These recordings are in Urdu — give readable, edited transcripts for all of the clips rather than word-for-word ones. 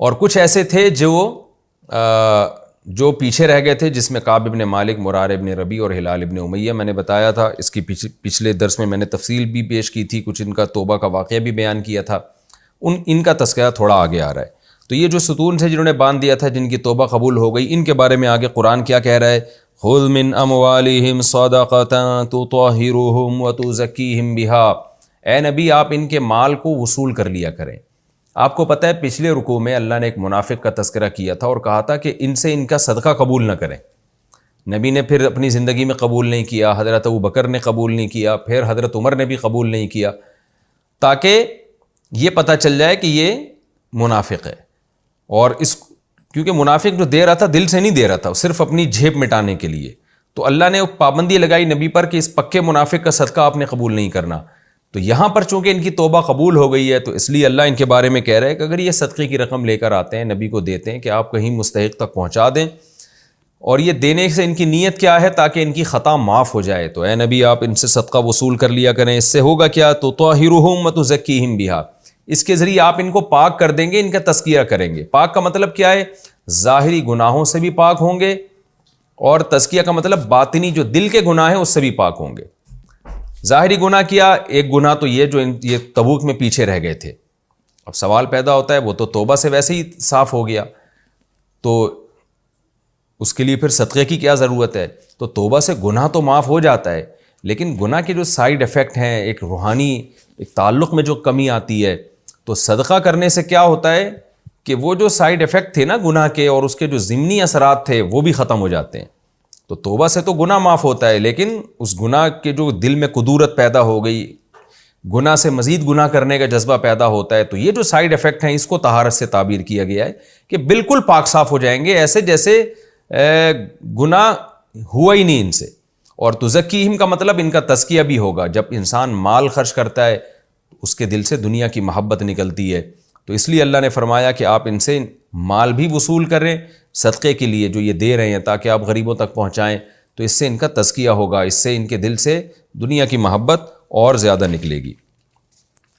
اور کچھ ایسے تھے جو پیچھے رہ گئے تھے، جس میں کعب ابن مالک، مرار ابن ربیع اور ہلال ابن امیہ میں نے بتایا تھا، اس کی پچھلے درس میں نے تفصیل بھی پیش کی تھی، کچھ ان کا توبہ کا واقعہ بھی بیان کیا تھا، ان کا تذکرہ تھوڑا آگے آ رہا ہے۔ تو یہ جو ستون تھے جنہوں نے باندھ دیا تھا، جن کی توبہ قبول ہو گئی، ان کے بارے میں آگے قرآن کیا کہہ رہا ہے؟ خذ من اموالہم صدقۃ تطہرھم وتزکیہم بہا، اے نبی آپ ان کے مال کو وصول کر لیا کریں۔ آپ کو پتہ ہے پچھلے رکوع میں اللہ نے ایک منافق کا تذکرہ کیا تھا اور کہا تھا کہ ان سے ان کا صدقہ قبول نہ کریں۔ نبی نے پھر اپنی زندگی میں قبول نہیں کیا، حضرت ابوبکر نے قبول نہیں کیا، پھر حضرت عمر نے بھی قبول نہیں کیا، تاکہ یہ پتہ چل جائے کہ یہ منافق ہے۔ اور کیونکہ منافق جو دے رہا تھا دل سے نہیں دے رہا تھا، صرف اپنی جھیب مٹانے کے لیے، تو اللہ نے پابندی لگائی نبی پر کہ اس پکے منافق کا صدقہ آپ نے قبول نہیں کرنا۔ تو یہاں پر چونکہ ان کی توبہ قبول ہو گئی ہے، تو اس لیے اللہ ان کے بارے میں کہہ رہا ہے کہ اگر یہ صدقے کی رقم لے کر آتے ہیں، نبی کو دیتے ہیں کہ آپ کہیں مستحق تک پہنچا دیں، اور یہ دینے سے ان کی نیت کیا ہے؟ تاکہ ان کی خطا معاف ہو جائے، تو اے نبی آپ ان سے صدقہ وصول کر لیا کریں۔ اس سے ہوگا کیا؟ تطہرھم وتزکیہم بہا، اس کے ذریعے آپ ان کو پاک کر دیں گے، ان کا تزکیہ کریں گے۔ پاک کا مطلب کیا ہے؟ ظاہری گناہوں سے بھی پاک ہوں گے، اور تزکیہ کا مطلب باطنی جو دل کے گناہ ہیں اس سے بھی پاک ہوں گے۔ ظاہری گناہ کیا؟ ایک گناہ تو یہ تبوک میں پیچھے رہ گئے تھے۔ اب سوال پیدا ہوتا ہے، وہ تو توبہ سے ویسے ہی صاف ہو گیا، تو اس کے لیے پھر صدقے کی کیا ضرورت ہے؟ تو توبہ سے گناہ تو معاف ہو جاتا ہے، لیکن گناہ کے جو سائیڈ ایفیکٹ ہیں، ایک روحانی ایک تعلق میں جو کمی آتی ہے، تو صدقہ کرنے سے کیا ہوتا ہے کہ وہ جو سائیڈ ایفیکٹ تھے نا گناہ کے، اور اس کے جو ضمنی اثرات تھے، وہ بھی ختم ہو جاتے ہیں۔ تو توبہ سے تو گناہ معاف ہوتا ہے، لیکن اس گناہ کے جو دل میں قدورت پیدا ہو گئی، گناہ سے مزید گناہ کرنے کا جذبہ پیدا ہوتا ہے، تو یہ جو سائیڈ ایفیکٹ ہیں اس کو طہارت سے تعبیر کیا گیا ہے کہ بالکل پاک صاف ہو جائیں گے، ایسے جیسے گناہ ہوا ہی نہیں ان سے۔ اور تزکیہم کا مطلب ان کا تزکیہ بھی ہوگا۔ جب انسان مال خرچ کرتا ہے اس کے دل سے دنیا کی محبت نکلتی ہے، تو اس لیے اللہ نے فرمایا کہ آپ ان سے مال بھی وصول کریں صدقے کے لیے جو یہ دے رہے ہیں، تاکہ آپ غریبوں تک پہنچائیں، تو اس سے ان کا تزکیہ ہوگا، اس سے ان کے دل سے دنیا کی محبت اور زیادہ نکلے گی۔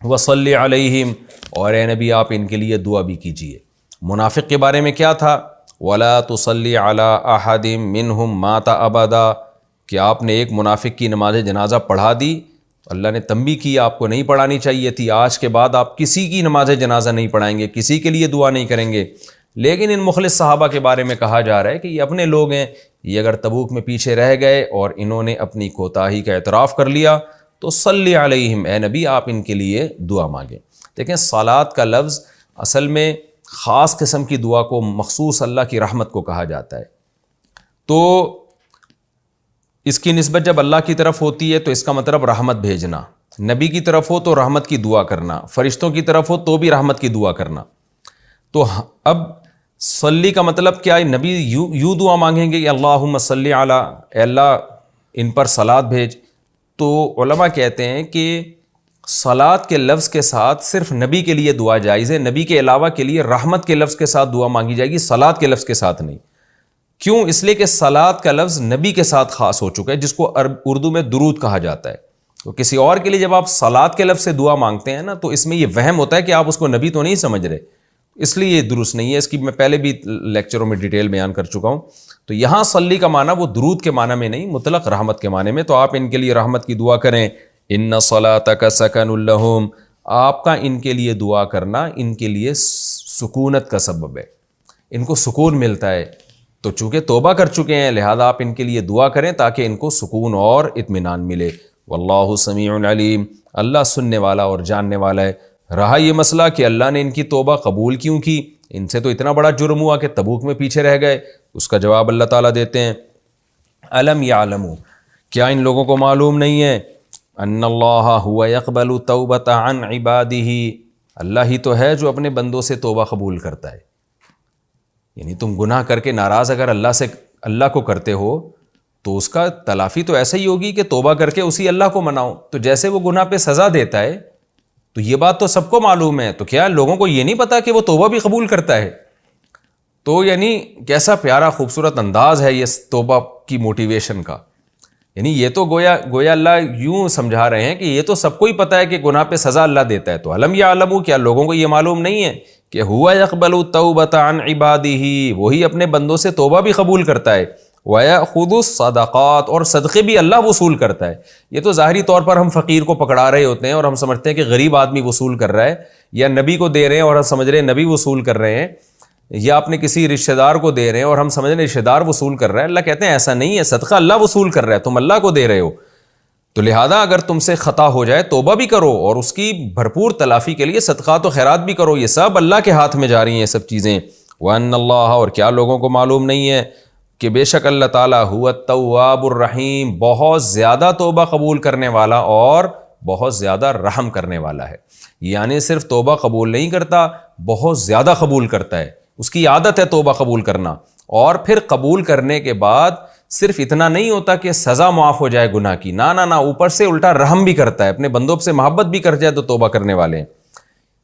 وصلی علیہم، اور اے نبی آپ ان کے لیے دعا بھی کیجیے۔ منافق کے بارے میں کیا تھا؟ ولا تصلی علی احد منہم مات ابدا، کہ آپ نے ایک منافق کی نماز جنازہ پڑھا دی، اللہ نے تنبیہ کی آپ کو نہیں پڑھانی چاہیے تھی، آج کے بعد آپ کسی کی نماز جنازہ نہیں پڑھائیں گے، کسی کے لیے دعا نہیں کریں گے۔ لیکن ان مخلص صحابہ کے بارے میں کہا جا رہا ہے کہ یہ اپنے لوگ ہیں، یہ اگر تبوک میں پیچھے رہ گئے اور انہوں نے اپنی کوتاہی کا اعتراف کر لیا، تو صلی علیہم، اے نبی آپ ان کے لیے دعا مانگیں۔ دیکھیں صلات کا لفظ اصل میں خاص قسم کی دعا کو، مخصوص اللہ کی رحمت کو کہا جاتا ہے، تو اس کی نسبت جب اللہ کی طرف ہوتی ہے تو اس کا مطلب رحمت بھیجنا، نبی کی طرف ہو تو رحمت کی دعا کرنا، فرشتوں کی طرف ہو تو بھی رحمت کی دعا کرنا۔ تو اب صلی کا مطلب کیا ہے؟ نبی یوں دعا مانگیں گے کہ اللہم صلی علی، اے اللہ ان پر صلات بھیج۔ تو علماء کہتے ہیں کہ صلات کے لفظ کے ساتھ صرف نبی کے لیے دعا جائز ہے، نبی کے علاوہ کے لیے رحمت کے لفظ کے ساتھ دعا مانگی جائے گی، صلات کے لفظ کے ساتھ نہیں۔ کیوں؟ اس لیے کہ صلات کا لفظ نبی کے ساتھ خاص ہو چکا ہے، جس کو اردو میں درود کہا جاتا ہے۔ تو کسی اور کے لیے جب آپ صلات کے لفظ سے دعا مانگتے ہیں نا، تو اس میں یہ وہم ہوتا ہے کہ آپ اس کو نبی تو نہیں سمجھ رہے، اس لیے یہ درست نہیں ہے۔ اس کی میں پہلے بھی لیکچروں میں ڈیٹیل بیان کر چکا ہوں۔ تو یہاں صلی کا معنی وہ درود کے معنی میں نہیں، مطلق رحمت کے معنی میں، تو آپ ان کے لیے رحمت کی دعا کریں۔ ان صلاتک سکن لہم، آپ کا ان کے لیے دعا کرنا ان کے لیے سکونت کا سبب ہے، ان کو سکون ملتا ہے۔ تو چونکہ توبہ کر چکے ہیں لہذا آپ ان کے لیے دعا کریں تاکہ ان کو سکون اور اطمینان ملے۔ واللہ سمیع علیم، اللہ سننے والا اور جاننے والا ہے۔ رہا یہ مسئلہ کہ اللہ نے ان کی توبہ قبول کیوں کی، ان سے تو اتنا بڑا جرم ہوا کہ تبوک میں پیچھے رہ گئے، اس کا جواب اللہ تعالیٰ دیتے ہیں الم یعلموا، کیا ان لوگوں کو معلوم نہیں ہے ان اللہ هو یقبل التوبۃ عن عبادہ، اللہ ہی تو ہے جو اپنے بندوں سے توبہ قبول کرتا ہے۔ یعنی تم گناہ کر کے ناراض اگر اللہ کو کرتے ہو تو اس کا تلافی تو ایسا ہی ہوگی کہ توبہ کر کے اسی اللہ کو مناؤ۔ تو جیسے وہ گناہ پہ سزا دیتا ہے، تو یہ بات تو سب کو معلوم ہے، تو کیا لوگوں کو یہ نہیں پتا کہ وہ توبہ بھی قبول کرتا ہے؟ تو یعنی کیسا پیارا خوبصورت انداز ہے یہ توبہ کی موٹیویشن کا۔ یعنی یہ تو گویا اللہ یوں سمجھا رہے ہیں کہ یہ تو سب کو ہی پتہ ہے کہ گناہ پہ سزا اللہ دیتا ہے، تو الم یعلموا، کیا لوگوں کو یہ معلوم نہیں ہے کہ ہوا یقبل التوبۃ عن عبادہ، وہی اپنے بندوں سے توبہ بھی قبول کرتا ہے، وَيَأْخُذُ الصَّدَقَاتِ، اور صدقے بھی اللہ وصول کرتا ہے۔ یہ تو ظاہری طور پر ہم فقیر کو پکڑا رہے ہوتے ہیں اور ہم سمجھتے ہیں کہ غریب آدمی وصول کر رہا ہے، یا نبی کو دے رہے ہیں اور ہم سمجھ رہے ہیں نبی وصول کر رہے ہیں، یا اپنے کسی رشتہ دار کو دے رہے ہیں اور ہم سمجھ رہے ہیں رشتہ دار وصول کر رہا ہے۔ اللہ کہتے ہیں ایسا نہیں ہے، صدقہ اللہ وصول کر رہا ہے، تم اللہ کو دے رہے ہو، تو لہذا اگر تم سے خطا ہو جائے توبہ بھی کرو اور اس کی بھرپور تلافی کے لیے صدقات و خیرات بھی کرو، یہ سب اللہ کے ہاتھ میں جاری ہیں یہ سب چیزیں۔ وَأَنَّ اللَّهَ، اور کیا لوگوں کو معلوم نہیں ہے کہ بے شک اللہ تعالیٰ هُوَ التَّوَّابُ الرَّحِيمُ، بہت زیادہ توبہ قبول کرنے والا اور بہت زیادہ رحم کرنے والا ہے۔ یعنی صرف توبہ قبول نہیں کرتا، بہت زیادہ قبول کرتا ہے، اس کی عادت ہے توبہ قبول کرنا، اور پھر قبول کرنے کے بعد صرف اتنا نہیں ہوتا کہ سزا معاف ہو جائے گناہ کی، نہ اوپر سے الٹا رحم بھی کرتا ہے، اپنے بندوں سے محبت بھی کر جائے تو توبہ کرنے والے ہیں۔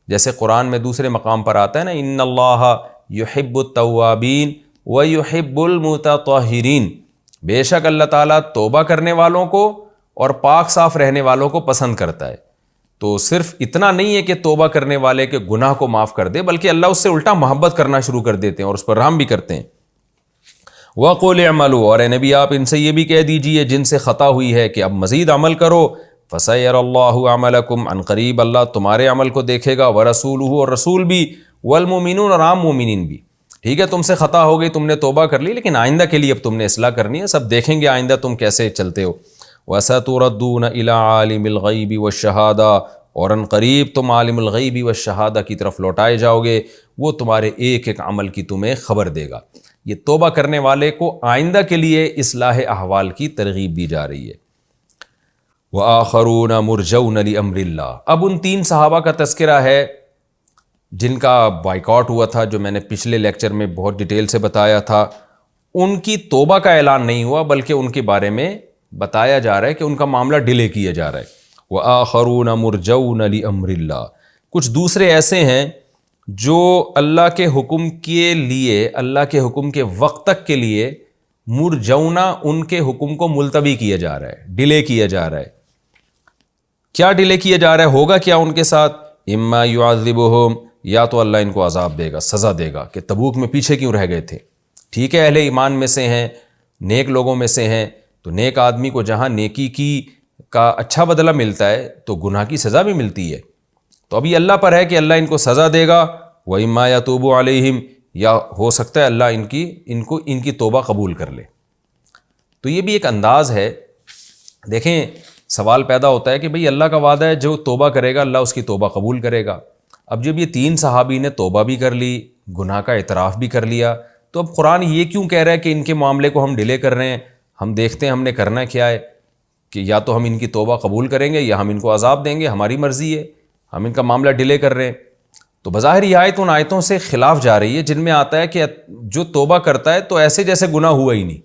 جیسے قرآن میں دوسرے مقام پر آتا ہے نا، ان اللہ یحب التوابین ویحب المتطہرین، بے شک اللہ تعالیٰ توبہ کرنے والوں کو اور پاک صاف رہنے والوں کو پسند کرتا ہے۔ تو صرف اتنا نہیں ہے کہ توبہ کرنے والے کے گناہ کو معاف کر دے، بلکہ اللہ اس سے الٹا محبت کرنا شروع کر دیتے ہیں اور اس پر رحم بھی کرتے ہیں۔ وَقُلِ اعْمَلُوا، اور اے نبی آپ ان سے یہ بھی کہہ دیجئے جن سے خطا ہوئی ہے کہ اب مزید عمل کرو، فَسَيَرَ اللَّهُ عَمَلَكُمْ، عن قریب اللہ تمہارے عمل کو دیکھے گا، وَرَسُولُهُ، اور رسول بھی، وَالْمُؤْمِنُونَ، اور عام مومنین بھی۔ ٹھیک ہے تم سے خطا ہو گئی، تم نے توبہ کر لی، لیکن آئندہ کے لیے اب تم نے اصلاح کرنی ہے، سب دیکھیں گے آئندہ تم کیسے چلتے ہو۔ وَسَتُرَدُّونَ إِلَىٰ عَالِمِ الْغَيْبِ وَالشَّهَادَةِ، اور ان قریب تم عالم الغیب والشہادہ کی طرف لوٹائے جاؤ گے، وہ تمہارے ایک ایک عمل کی تمہیں خبر دے گا۔ یہ توبہ کرنے والے کو آئندہ کے لیے اصلاح احوال کی ترغیب دی جا رہی ہے۔ وَآخَرُونَ مُرْجَوْنَ لِأَمْرِ اللَّهِ، اب ان تین صحابہ کا تذکرہ ہے جن کا بائیکاٹ ہوا تھا، جو میں نے پچھلے لیکچر میں بہت ڈیٹیل سے بتایا تھا۔ ان کی توبہ کا اعلان نہیں ہوا، بلکہ ان کے بارے میں بتایا جا رہا ہے کہ ان کا معاملہ ڈیلے کیا جا رہا ہے۔ وَآخَرُونَ مُرْجَوْنَ لِأَمْرِ اللَّهِ، کچھ دوسرے ایسے ہیں جو اللہ کے حکم کے لیے، اللہ کے حکم کے وقت تک کے لیے مرجونا، ان کے حکم کو ملتوی کیا جا رہا ہے، ڈیلے کیا جا رہا ہے۔ کیا ڈیلے کیا جا رہا ہے؟ ہوگا کیا ان کے ساتھ؟ اما یعذبہم، یا تو اللہ ان کو عذاب دے گا، سزا دے گا کہ تبوک میں پیچھے کیوں رہ گئے تھے۔ ٹھیک ہے اہل ایمان میں سے ہیں، نیک لوگوں میں سے ہیں، تو نیک آدمی کو جہاں نیکی کی کا اچھا بدلہ ملتا ہے تو گناہ کی سزا بھی ملتی ہے، تو ابھی اللہ پر ہے کہ اللہ ان کو سزا دے گا۔ وَإِمَّا يَتُوبُ عَلَيْهِمْ، یا ہو سکتا ہے اللہ ان کی توبہ قبول کر لے۔ تو یہ بھی ایک انداز ہے۔ دیکھیں سوال پیدا ہوتا ہے کہ بھئی اللہ کا وعدہ ہے جو توبہ کرے گا اللہ اس کی توبہ قبول کرے گا۔ اب جب یہ تین صحابی نے توبہ بھی کر لی، گناہ کا اعتراف بھی کر لیا، تو اب قرآن یہ کیوں کہہ رہا ہے کہ ان کے معاملے کو ہم ڈیلے کر رہے ہیں؟ ہم دیکھتے ہیں ہم نے کرنا کیا ہے، کہ یا تو ہم ان کی توبہ قبول کریں گے یا ہم ان کو عذاب دیں گے، ہماری مرضی ہے، ہم ان کا معاملہ ڈیلے کر رہے ہیں۔ تو بظاہر یہ آیت ان آیتوں سے خلاف جا رہی ہے جن میں آتا ہے کہ جو توبہ کرتا ہے تو ایسے جیسے گناہ ہوا ہی نہیں،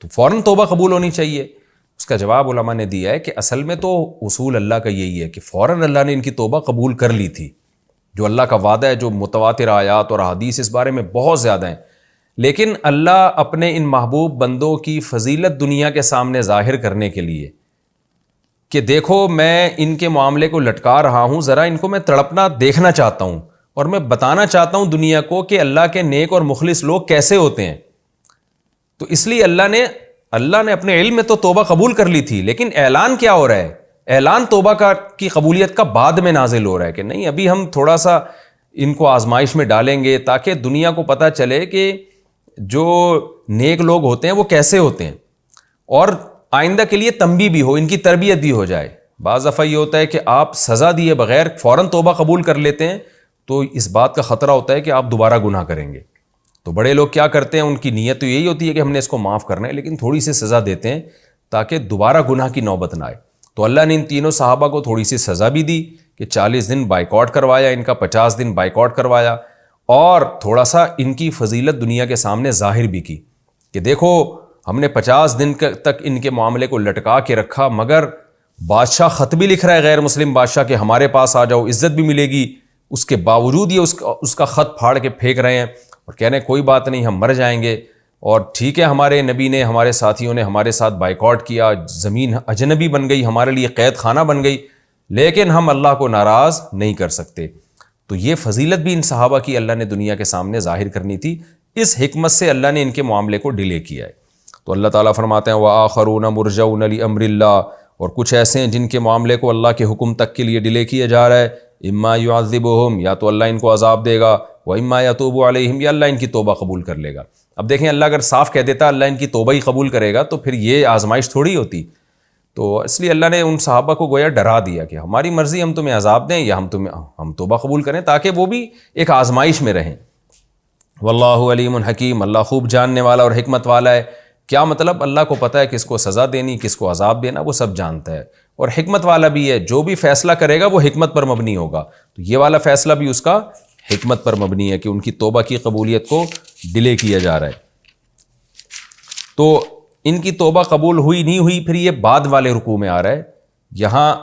تو فوراً توبہ قبول ہونی چاہیے۔ اس کا جواب علماء نے دیا ہے کہ اصل میں تو اصول اللہ کا یہی ہے کہ فوراً اللہ نے ان کی توبہ قبول کر لی تھی، جو اللہ کا وعدہ ہے، جو متواتر آیات اور احادیث اس بارے میں بہت زیادہ ہیں، لیکن اللہ اپنے ان محبوب بندوں کی فضیلت دنیا کے سامنے ظاہر کرنے کے لیے کہ دیکھو میں ان کے معاملے کو لٹکا رہا ہوں، ذرا ان کو میں تڑپنا دیکھنا چاہتا ہوں، اور میں بتانا چاہتا ہوں دنیا کو کہ اللہ کے نیک اور مخلص لوگ کیسے ہوتے ہیں۔ تو اس لیے اللہ نے اپنے علم میں تو توبہ قبول کر لی تھی، لیکن اعلان کیا ہو رہا ہے؟ اعلان توبہ کی قبولیت کا بعد میں نازل ہو رہا ہے کہ نہیں، ابھی ہم تھوڑا سا ان کو آزمائش میں ڈالیں گے تاکہ دنیا کو پتہ چلے کہ جو نیک لوگ ہوتے ہیں وہ کیسے ہوتے ہیں، اور آئندہ کے لیے تنبیہ بھی ہو، ان کی تربیت بھی ہو جائے۔ بعض دفعہ یہ ہوتا ہے کہ آپ سزا دیے بغیر فوراً توبہ قبول کر لیتے ہیں تو اس بات کا خطرہ ہوتا ہے کہ آپ دوبارہ گناہ کریں گے۔ تو بڑے لوگ کیا کرتے ہیں، ان کی نیت تو یہی ہوتی ہے کہ ہم نے اس کو معاف کرنا ہے، لیکن تھوڑی سی سزا دیتے ہیں تاکہ دوبارہ گناہ کی نوبت نہ آئے۔ تو اللہ نے ان تینوں صحابہ کو تھوڑی سی سزا بھی دی کہ 40 دن بائیکاٹ کروایا، ان کا 50 دن بائیکاٹ کروایا، اور تھوڑا سا ان کی فضیلت دنیا کے سامنے ظاہر بھی کی کہ دیکھو ہم نے 50 دن تک ان کے معاملے کو لٹکا کے رکھا، مگر بادشاہ خط بھی لکھ رہا ہے غیر مسلم بادشاہ کہ ہمارے پاس آ جاؤ، عزت بھی ملے گی، اس کے باوجود یہ اس کا خط پھاڑ کے پھینک رہے ہیں اور کہہ رہے ہیں کوئی بات نہیں ہم مر جائیں گے۔ اور ٹھیک ہے ہمارے نبی نے، ہمارے ساتھیوں نے ہمارے ساتھ بائیکاٹ کیا، زمین اجنبی بن گئی، ہمارے لیے قید خانہ بن گئی، لیکن ہم اللہ کو ناراض نہیں کر سکتے۔ تو یہ فضیلت بھی ان صحابہ کی اللہ نے دنیا کے سامنے ظاہر کرنی تھی، اس حکمت سے اللہ نے ان کے معاملے کو ڈیلے کیا ہے۔ تو اللہ تعالیٰ فرماتے ہیں وَآخَرُونَ مُرْجَوْنَ لِأَمْرِ اللَّهِ، اور کچھ ایسے ہیں جن کے معاملے کو اللہ کے حکم تک کے لیے ڈیلے کیا جا رہا ہے، اما يعذبهم، یا تو اللہ ان کو عذاب دے گا، وَإِمَّا يَتُوبُ عَلَيْهِمْ، یا اللہ ان کی توبہ قبول کر لے گا۔ اب دیکھیں اللہ اگر صاف کہہ دیتا اللہ ان کی توبہ ہی قبول کرے گا تو پھر یہ آزمائش تھوڑی ہوتی۔ تو اس لیے اللہ نے ان صحابہ کو گویا ڈرا دیا کہ ہماری مرضی ہم تمہیں عذاب دیں یا ہم توبہ قبول کریں، تاکہ وہ بھی ایک آزمائش میں رہیں۔ واللہ علیم حکیم، اللہ خوب جاننے والا اور حکمت والا ہے۔ کیا مطلب؟ اللہ کو پتہ ہے کس کو سزا دینی، کس کو عذاب دینا، وہ سب جانتا ہے، اور حکمت والا بھی ہے، جو بھی فیصلہ کرے گا وہ حکمت پر مبنی ہوگا۔ تو یہ والا فیصلہ بھی اس کا حکمت پر مبنی ہے کہ ان کی توبہ کی قبولیت کو ڈیلے کیا جا رہا ہے۔ تو ان کی توبہ قبول ہوئی نہیں ہوئی، پھر یہ بعد والے رکوع میں آ رہا ہے، یہاں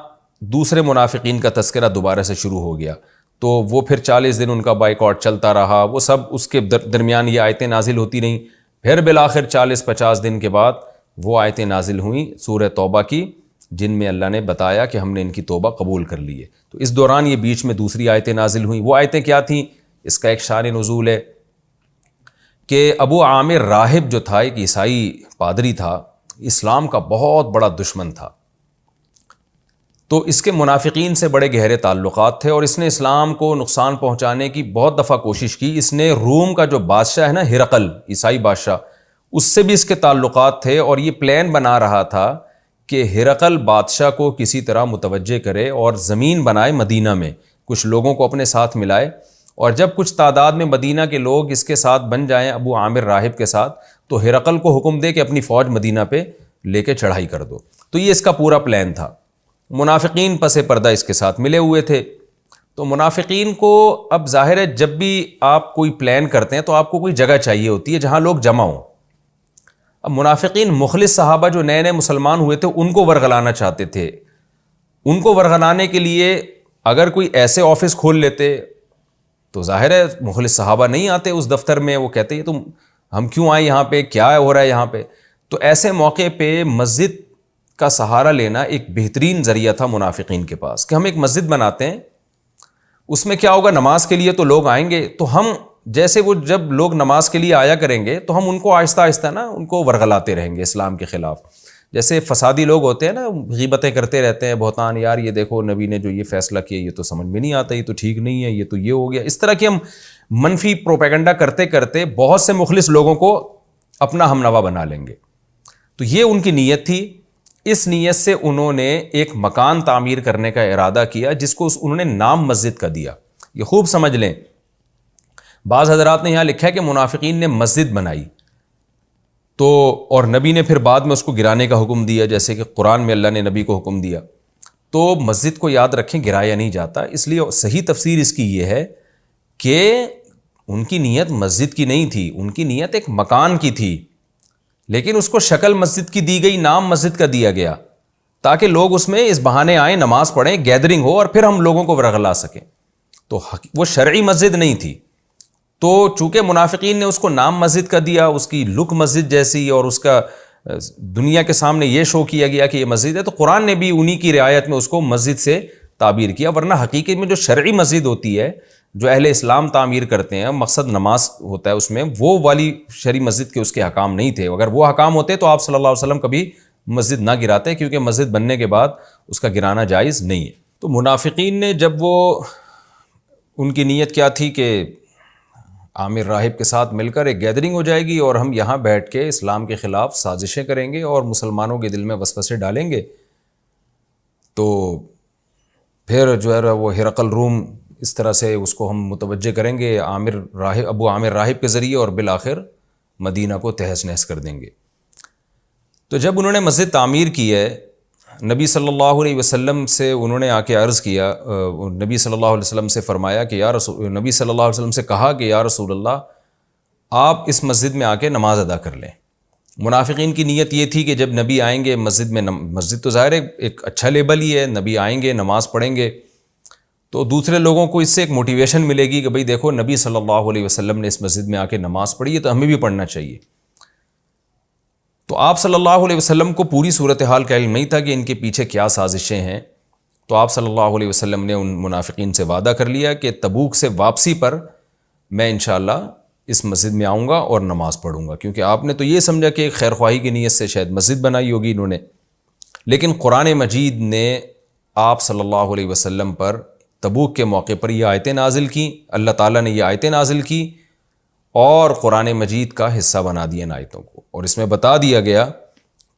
دوسرے منافقین کا تذکرہ دوبارہ سے شروع ہو گیا۔ تو وہ پھر 40 دن ان کا بائیکاٹ چلتا رہا، وہ سب اس کے درمیان یہ آیتیں نازل ہوتی رہیں، پھر بالآخر 40-50 دن کے بعد وہ آیتیں نازل ہوئیں سورہ توبہ کی، جن میں اللہ نے بتایا کہ ہم نے ان کی توبہ قبول کر لی ہے۔ تو اس دوران یہ بیچ میں دوسری آیتیں نازل ہوئیں۔ وہ آیتیں کیا تھیں؟ اس کا ایک شان نزول ہے کہ ابو عامر راہب جو تھا، ایک عیسائی پادری تھا، اسلام کا بہت بڑا دشمن تھا، تو اس کے منافقین سے بڑے گہرے تعلقات تھے، اور اس نے اسلام کو نقصان پہنچانے کی بہت دفعہ کوشش کی۔ اس نے روم کا جو بادشاہ ہے نا، ہرقل، عیسائی بادشاہ، اس سے بھی اس کے تعلقات تھے، اور یہ پلان بنا رہا تھا کہ ہرقل بادشاہ کو کسی طرح متوجہ کرے اور زمین بنائے مدینہ میں، کچھ لوگوں کو اپنے ساتھ ملائے، اور جب کچھ تعداد میں مدینہ کے لوگ اس کے ساتھ بن جائیں ابو عامر راہب کے ساتھ، تو ہرقل کو حکم دے کہ اپنی فوج مدینہ پہ لے کے چڑھائی کر دو۔ تو یہ اس کا پورا پلان تھا۔ منافقین پس پردہ اس کے ساتھ ملے ہوئے تھے۔ تو منافقین کو اب ظاہر ہے جب بھی آپ کوئی پلان کرتے ہیں تو آپ کو کوئی جگہ چاہیے ہوتی ہے جہاں لوگ جمع ہوں۔ اب منافقین مخلص صحابہ جو نئے نئے مسلمان ہوئے تھے ان کو ورغلانا چاہتے تھے۔ ان کو ورغلانے کے لیے اگر کوئی ایسے آفس کھول لیتے تو ظاہر ہے مخلص صحابہ نہیں آتے اس دفتر میں، وہ کہتے ہیں تم ہم کیوں آئے یہاں پہ، کیا ہو رہا ہے یہاں پہ۔ تو ایسے موقع پہ مسجد کا سہارا لینا ایک بہترین ذریعہ تھا منافقین کے پاس، کہ ہم ایک مسجد بناتے ہیں، اس میں کیا ہوگا، نماز کے لیے تو لوگ آئیں گے، تو ہم جیسے وہ جب لوگ نماز کے لیے آیا کریں گے تو ہم ان کو آہستہ آہستہ نا ان کو ورغلاتے رہیں گے اسلام کے خلاف۔ جیسے فسادی لوگ ہوتے ہیں نا، غیبتیں کرتے رہتے ہیں، بہتان، یار یہ دیکھو نبی نے جو یہ فیصلہ کیا یہ تو سمجھ میں نہیں آتا، یہ تو ٹھیک نہیں ہے، یہ تو یہ ہو گیا۔ اس طرح کی ہم منفی پروپیگنڈا کرتے کرتے بہت سے مخلص لوگوں کو اپنا ہم نوا بنا لیں گے۔ تو یہ ان کی نیت تھی۔ اس نیت سے انہوں نے ایک مکان تعمیر کرنے کا ارادہ کیا جس کو انہوں نے نام مسجد کا دیا۔ یہ خوب سمجھ لیں، بعض حضرات نے یہاں لکھا ہے کہ منافقین نے مسجد بنائی تو، اور نبی نے پھر بعد میں اس کو گرانے کا حکم دیا، جیسے کہ قرآن میں اللہ نے نبی کو حکم دیا۔ تو مسجد کو یاد رکھیں گرایا نہیں جاتا، اس لیے صحیح تفسیر اس کی یہ ہے کہ ان کی نیت مسجد کی نہیں تھی، ان کی نیت ایک مکان کی تھی، لیکن اس کو شکل مسجد کی دی گئی، نام مسجد کا دیا گیا، تاکہ لوگ اس میں اس بہانے آئیں، نماز پڑھیں، گیدرنگ ہو، اور پھر ہم لوگوں کو ورغلا سکیں۔ تو وہ شرعی مسجد نہیں تھی۔ تو چونکہ منافقین نے اس کو نام مسجد کا دیا، اس کی لک مسجد جیسی، اور اس کا دنیا کے سامنے یہ شو کیا گیا کہ یہ مسجد ہے، تو قرآن نے بھی انہی کی رعایت میں اس کو مسجد سے تعبیر کیا۔ ورنہ حقیقت میں جو شرعی مسجد ہوتی ہے، جو اہل اسلام تعمیر کرتے ہیں، مقصد نماز ہوتا ہے اس میں، وہ والی شرعی مسجد کے اس کے حکام نہیں تھے۔ اگر وہ حکام ہوتے تو آپ صلی اللہ علیہ وسلم کبھی مسجد نہ گراتے، کیونکہ مسجد بننے کے بعد اس کا گرانا جائز نہیں ہے۔ تو منافقین نے جب وہ، ان کی نیت کیا تھی کہ عامر راہب کے ساتھ مل کر ایک گیدرنگ ہو جائے گی اور ہم یہاں بیٹھ کے اسلام کے خلاف سازشیں کریں گے اور مسلمانوں کے دل میں وسوسے ڈالیں گے، تو پھر جو ہے وہ ہرقل روم اس طرح سے اس کو ہم متوجہ کریں گے ابو عامر راہب کے ذریعے، اور بالآخر مدینہ کو تہس نہس کر دیں گے۔ تو جب انہوں نے مسجد تعمیر کی ہے، نبی صلی اللہ علیہ وسلم سے انہوں نے آ کے عرض کیا، نبی صلی اللہ علیہ وسلم سے فرمایا کہ نبی صلی اللہ علیہ وسلم سے کہا کہ یا رسول اللہ، آپ اس مسجد میں آ کے نماز ادا کر لیں۔ منافقین کی نیت یہ تھی کہ جب نبی آئیں گے مسجد میں، مسجد تو ظاہر ہے ایک اچھا لیبل ہی ہے، نبی آئیں گے نماز پڑھیں گے تو دوسرے لوگوں کو اس سے ایک موٹیویشن ملے گی کہ بھئی دیکھو نبی صلی اللہ علیہ وسلم نے اس مسجد میں آ کے نماز پڑھی ہے تو ہمیں بھی پڑھنا چاہیے۔ تو آپ صلی اللہ علیہ وسلم کو پوری صورتحال کا علم نہیں تھا کہ ان کے پیچھے کیا سازشیں ہیں، تو آپ صلی اللہ علیہ وسلم نے ان منافقین سے وعدہ کر لیا کہ تبوک سے واپسی پر میں انشاءاللہ اس مسجد میں آؤں گا اور نماز پڑھوں گا، کیونکہ آپ نے تو یہ سمجھا کہ خیر خواہی کی نیت سے شاید مسجد بنائی ہوگی انہوں نے، لیکن قرآن مجید نے آپ صلی اللہ علیہ وسلم پر تبوک کے موقع پر یہ آیتیں نازل کیں، اللہ تعالیٰ نے یہ آیتیں نازل کی اور قرآن مجید کا حصہ بنا دیا ان آیتوں کو، اور اس میں بتا دیا گیا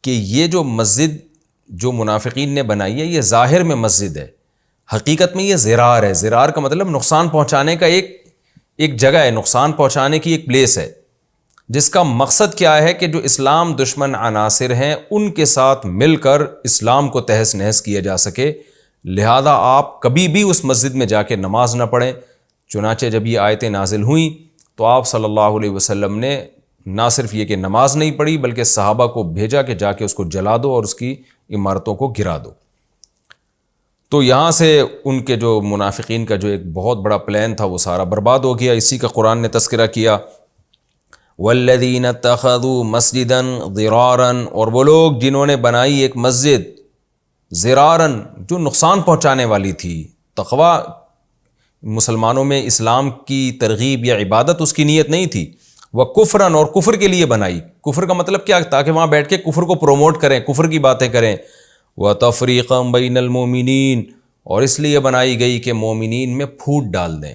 کہ یہ جو مسجد جو منافقین نے بنائی ہے یہ ظاہر میں مسجد ہے، حقیقت میں یہ زرار ہے۔ زرار کا مطلب نقصان پہنچانے کا ایک جگہ ہے، نقصان پہنچانے کی ایک پلیس ہے، جس کا مقصد کیا ہے کہ جو اسلام دشمن عناصر ہیں ان کے ساتھ مل کر اسلام کو تہس نہس کیا جا سکے، لہذا آپ کبھی بھی اس مسجد میں جا کے نماز نہ پڑھیں۔ چنانچہ جب یہ آیتیں نازل ہوئیں تو آپ صلی اللہ علیہ وسلم نے نہ صرف یہ کہ نماز نہیں پڑھی بلکہ صحابہ کو بھیجا کہ جا کے اس کو جلا دو اور اس کی عمارتوں کو گرا دو۔ تو یہاں سے ان کے جو منافقین کا جو ایک بہت بڑا پلان تھا وہ سارا برباد ہو گیا۔ اسی کا قرآن نے تذکرہ کیا، والذین اتخذوا مسجدا ضرارا، اور وہ لوگ جنہوں نے بنائی ایک مسجد ضرارا جو نقصان پہنچانے والی تھی۔ تقویٰ مسلمانوں میں اسلام کی ترغیب یا عبادت اس کی نیت نہیں تھی، وہ کفرن، اور کفر کے لیے بنائی۔ کفر کا مطلب کیا؟ تاکہ وہاں بیٹھ کے کفر کو پروموٹ کریں، کفر کی باتیں کریں۔ وَتَفْرِيقًا بَيْنَ الْمُؤْمِنِينَ، اور اس لیے بنائی گئی کہ مومنین میں پھوٹ ڈال دیں،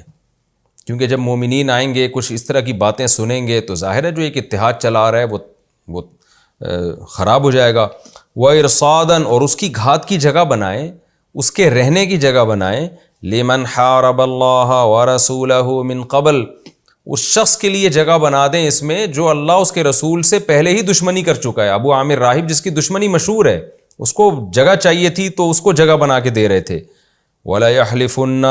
کیونکہ جب مومنین آئیں گے کچھ اس طرح کی باتیں سنیں گے تو ظاہر ہے جو ایک اتحاد چلا رہا ہے وہ خراب ہو جائے گا۔ وَإِرْصَادًا، اور اس کی گھات کی جگہ بنائیں، اس کے رہنے کی جگہ بنائیں۔ لِمَنْ حَارَبَ اللَّهَ وَرَسُولَهُ مِنْ قَبْلُ، اس شخص کے لیے جگہ بنا دیں اس میں جو اللہ اس کے رسول سے پہلے ہی دشمنی کر چکا ہے۔ ابو عامر راہب جس کی دشمنی مشہور ہے، اس کو جگہ چاہیے تھی تو اس کو جگہ بنا کے دے رہے تھے۔ وَلَا يَحْلِفُنَّ،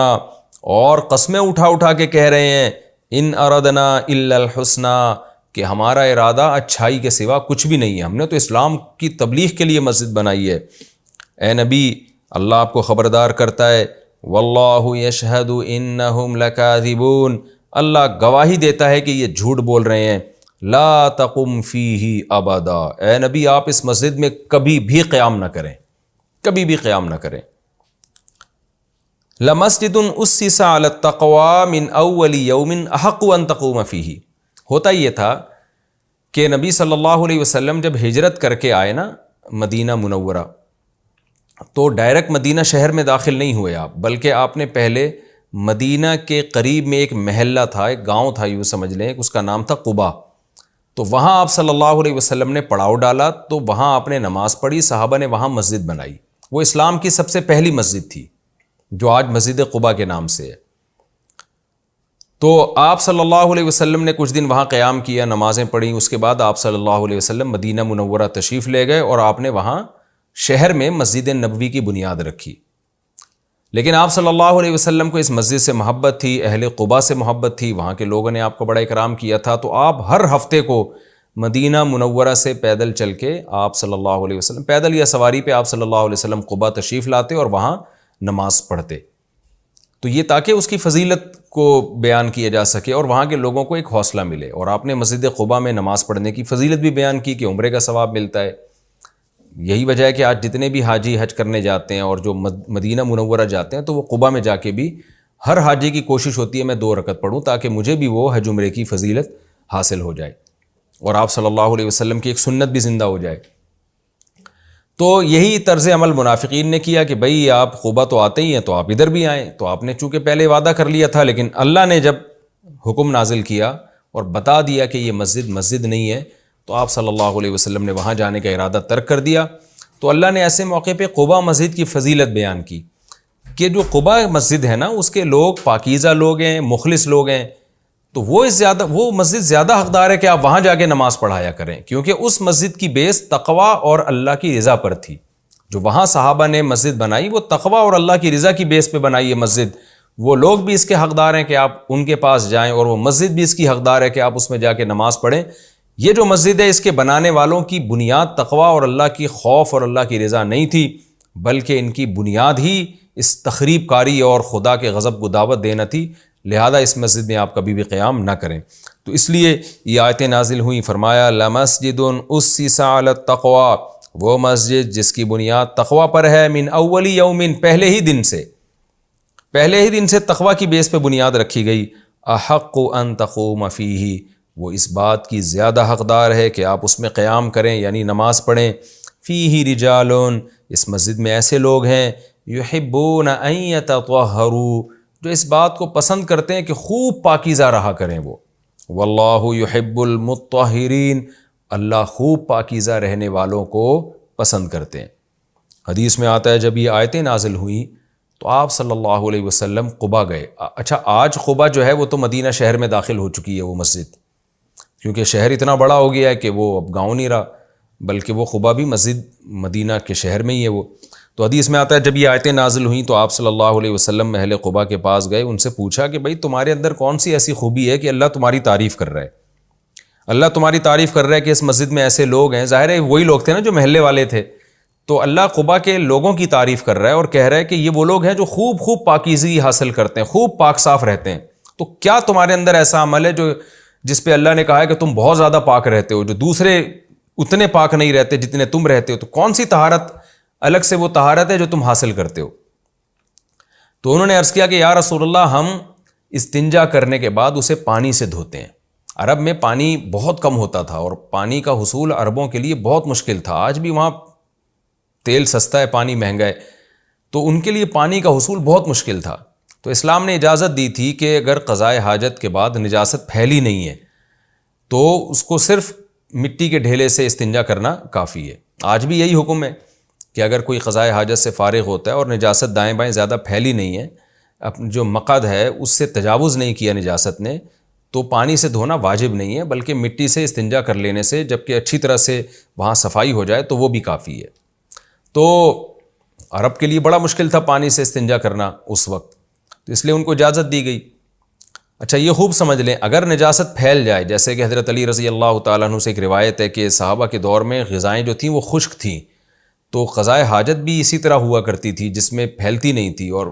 اور قسمیں اٹھا اٹھا کے کہہ رہے ہیں، إِنْ أَرَدْنَا إِلَّا الْحُسْنَى، کہ ہمارا ارادہ اچھائی کے سوا کچھ بھی نہیں ہے، ہم نے تو اسلام کی تبلیغ کے لیے مسجد بنائی ہے۔ اے نبی، اللہ آپ کو خبردار کرتا ہے، وَاللَّهُ يَشْهَدُ إِنَّهُمْ لَكَاذِبُونَ، اللہ گواہی دیتا ہے کہ یہ جھوٹ بول رہے ہیں۔ لا تقم فیہ ابدا، اے نبی آپ اس مسجد میں کبھی بھی قیام نہ کریں، کبھی بھی قیام نہ کریں۔ لمسجد اسس علی التقوی من اول یوم احق ان تقوم فیہ، ہوتا یہ تھا کہ نبی صلی اللہ علیہ وسلم جب ہجرت کر کے آئے نا مدینہ منورہ، تو ڈائریکٹ مدینہ شہر میں داخل نہیں ہوئے آپ، بلکہ آپ نے پہلے مدینہ کے قریب میں ایک محلہ تھا، ایک گاؤں تھا یوں سمجھ لیں، اس کا نام تھا قبا، تو وہاں آپ صلی اللہ علیہ وسلم نے پڑاؤ ڈالا، تو وہاں آپ نے نماز پڑھی، صحابہ نے وہاں مسجد بنائی۔ وہ اسلام کی سب سے پہلی مسجد تھی جو آج مسجد قبا کے نام سے ہے۔ تو آپ صلی اللہ علیہ وسلم نے کچھ دن وہاں قیام کیا، نمازیں پڑھیں، اس کے بعد آپ صلی اللہ علیہ وسلم مدینہ منورہ تشریف لے گئے اور آپ نے وہاں شہر میں مسجد نبوی کی بنیاد رکھی۔ لیکن آپ صلی اللہ علیہ وسلم کو اس مسجد سے محبت تھی، اہل قبا سے محبت تھی، وہاں کے لوگوں نے آپ کو بڑا اکرام کیا تھا، تو آپ ہر ہفتے کو مدینہ منورہ سے پیدل چل کے آپ صلی اللہ علیہ وسلم، پیدل یا سواری پہ آپ صلی اللہ علیہ وسلم قبا تشریف لاتے اور وہاں نماز پڑھتے۔ تو یہ تاکہ اس کی فضیلت کو بیان کیا جا سکے اور وہاں کے لوگوں کو ایک حوصلہ ملے، اور آپ نے مسجد قبا میں نماز پڑھنے کی فضیلت بھی بیان کی کہ عمرے کا ثواب ملتا ہے۔ یہی وجہ ہے کہ آج جتنے بھی حاجی حج کرنے جاتے ہیں اور جو مدینہ منورہ جاتے ہیں تو وہ قبا میں جا کے بھی ہر حاجی کی کوشش ہوتی ہے میں 2 رکعت پڑھوں تاکہ مجھے بھی وہ حج عمرے کی فضیلت حاصل ہو جائے اور آپ صلی اللہ علیہ وسلم کی ایک سنت بھی زندہ ہو جائے۔ تو یہی طرز عمل منافقین نے کیا کہ بھئی آپ قبا تو آتے ہی ہیں تو آپ ادھر بھی آئیں، تو آپ نے چونکہ پہلے وعدہ کر لیا تھا، لیکن اللہ نے جب حکم نازل کیا اور بتا دیا کہ یہ مسجد نہیں ہے تو آپ صلی اللہ علیہ وسلم نے وہاں جانے کا ارادہ ترک کر دیا۔ تو اللہ نے ایسے موقع پہ قبا مسجد کی فضیلت بیان کی کہ جو قبا مسجد ہے نا اس کے لوگ پاکیزہ لوگ ہیں، مخلص لوگ ہیں، تو وہ مسجد زیادہ حقدار ہے کہ آپ وہاں جا کے نماز پڑھایا کریں، کیونکہ اس مسجد کی بیس تقوی اور اللہ کی رضا پر تھی۔ جو وہاں صحابہ نے مسجد بنائی وہ تقوی اور اللہ کی رضا کی بیس پہ بنائی ہے مسجد، وہ لوگ بھی اس کے حقدار ہیں کہ آپ ان کے پاس جائیں، اور وہ مسجد بھی اس کی حقدار ہے کہ آپ اس میں جا کے نماز پڑھیں۔ یہ جو مسجد ہے اس کے بنانے والوں کی بنیاد تقوی اور اللہ کی خوف اور اللہ کی رضا نہیں تھی، بلکہ ان کی بنیاد ہی اس تخریب کاری اور خدا کے غضب کو دعوت دینا تھی، لہذا اس مسجد میں آپ کبھی بھی قیام نہ کریں۔ تو اس لیے یہ آیتیں نازل ہوئیں، فرمایا لَمَسْجِدٌ أُسِّسَ عَلَى التَّقْوَى وہ مسجد جس کی بنیاد تقوی پر ہے، من اول یوم، پہلے ہی دن سے تقوی کی بیس پہ بنیاد رکھی گئی، احق ان تقوم فیہ، وہ اس بات کی زیادہ حقدار ہے کہ آپ اس میں قیام کریں، یعنی نماز پڑھیں، فیہ رجال، اس مسجد میں ایسے لوگ ہیں، یحبون ان یتطہروا، جو اس بات کو پسند کرتے ہیں کہ خوب پاکیزہ رہا کریں وہ، واللہ یحب المطہرین، اللہ خوب پاکیزہ رہنے والوں کو پسند کرتے ہیں۔ حدیث میں آتا ہے جب یہ آیتیں نازل ہوئیں تو آپ صلی اللہ علیہ وسلم قبا گئے۔ اچھا، آج قبا جو ہے وہ تو مدینہ شہر میں داخل ہو چکی ہے وہ مسجد، کیونکہ شہر اتنا بڑا ہو گیا ہے کہ وہ اب گاؤں نہیں رہا، بلکہ وہ قبا بھی مسجد مدینہ کے شہر میں ہی ہے وہ۔ تو حدیث میں آتا ہے جب یہ آیتیں نازل ہوئیں تو آپ صلی اللہ علیہ وسلم اہل قبا کے پاس گئے، ان سے پوچھا کہ بھئی تمہارے اندر کون سی ایسی خوبی ہے کہ اللہ تمہاری تعریف کر رہا ہے، اللہ تمہاری تعریف کر رہا ہے کہ اس مسجد میں ایسے لوگ ہیں، ظاہر ہے وہی لوگ تھے نا جو محلے والے تھے، تو اللہ قبا کے لوگوں کی تعریف کر رہا ہے اور کہہ رہا ہے کہ یہ وہ لوگ ہیں جو خوب پاکیزگی حاصل کرتے ہیں، خوب پاک صاف رہتے ہیں، تو کیا تمہارے اندر ایسا عمل ہے جس پہ اللہ نے کہا ہے کہ تم بہت زیادہ پاک رہتے ہو، جو دوسرے اتنے پاک نہیں رہتے جتنے تم رہتے ہو، تو کون سی طہارت الگ سے وہ طہارت ہے جو تم حاصل کرتے ہو؟ تو انہوں نے عرض کیا کہ یا رسول اللہ، ہم استنجا کرنے کے بعد اسے پانی سے دھوتے ہیں۔ عرب میں پانی بہت کم ہوتا تھا اور پانی کا حصول عربوں کے لیے بہت مشکل تھا، آج بھی وہاں تیل سستا ہے، پانی مہنگا ہے، تو ان کے لیے پانی کا حصول بہت مشکل تھا۔ تو اسلام نے اجازت دی تھی کہ اگر قضائے حاجت کے بعد نجاست پھیلی نہیں ہے تو اس کو صرف مٹی کے ڈھیلے سے استنجا کرنا کافی ہے۔ آج بھی یہی حکم ہے کہ اگر کوئی قضائے حاجت سے فارغ ہوتا ہے اور نجاست دائیں بائیں زیادہ پھیلی نہیں ہے، جو مقد ہے اس سے تجاوز نہیں کیا نجاست نے، تو پانی سے دھونا واجب نہیں ہے، بلکہ مٹی سے استنجا کر لینے سے، جبکہ اچھی طرح سے وہاں صفائی ہو جائے تو وہ بھی کافی ہے۔ تو عرب کے لیے بڑا مشکل تھا پانی سے استنجا کرنا اس وقت، تو اس لیے ان کو اجازت دی گئی۔ اچھا، یہ خوب سمجھ لیں، اگر نجاست پھیل جائے، جیسے کہ حضرت علی رضی اللہ تعالیٰ عنہ سے ایک روایت ہے کہ صحابہ کے دور میں غذائیں جو تھیں وہ خشک تھیں، تو قضائے حاجت بھی اسی طرح ہوا کرتی تھی جس میں پھیلتی نہیں تھی۔ اور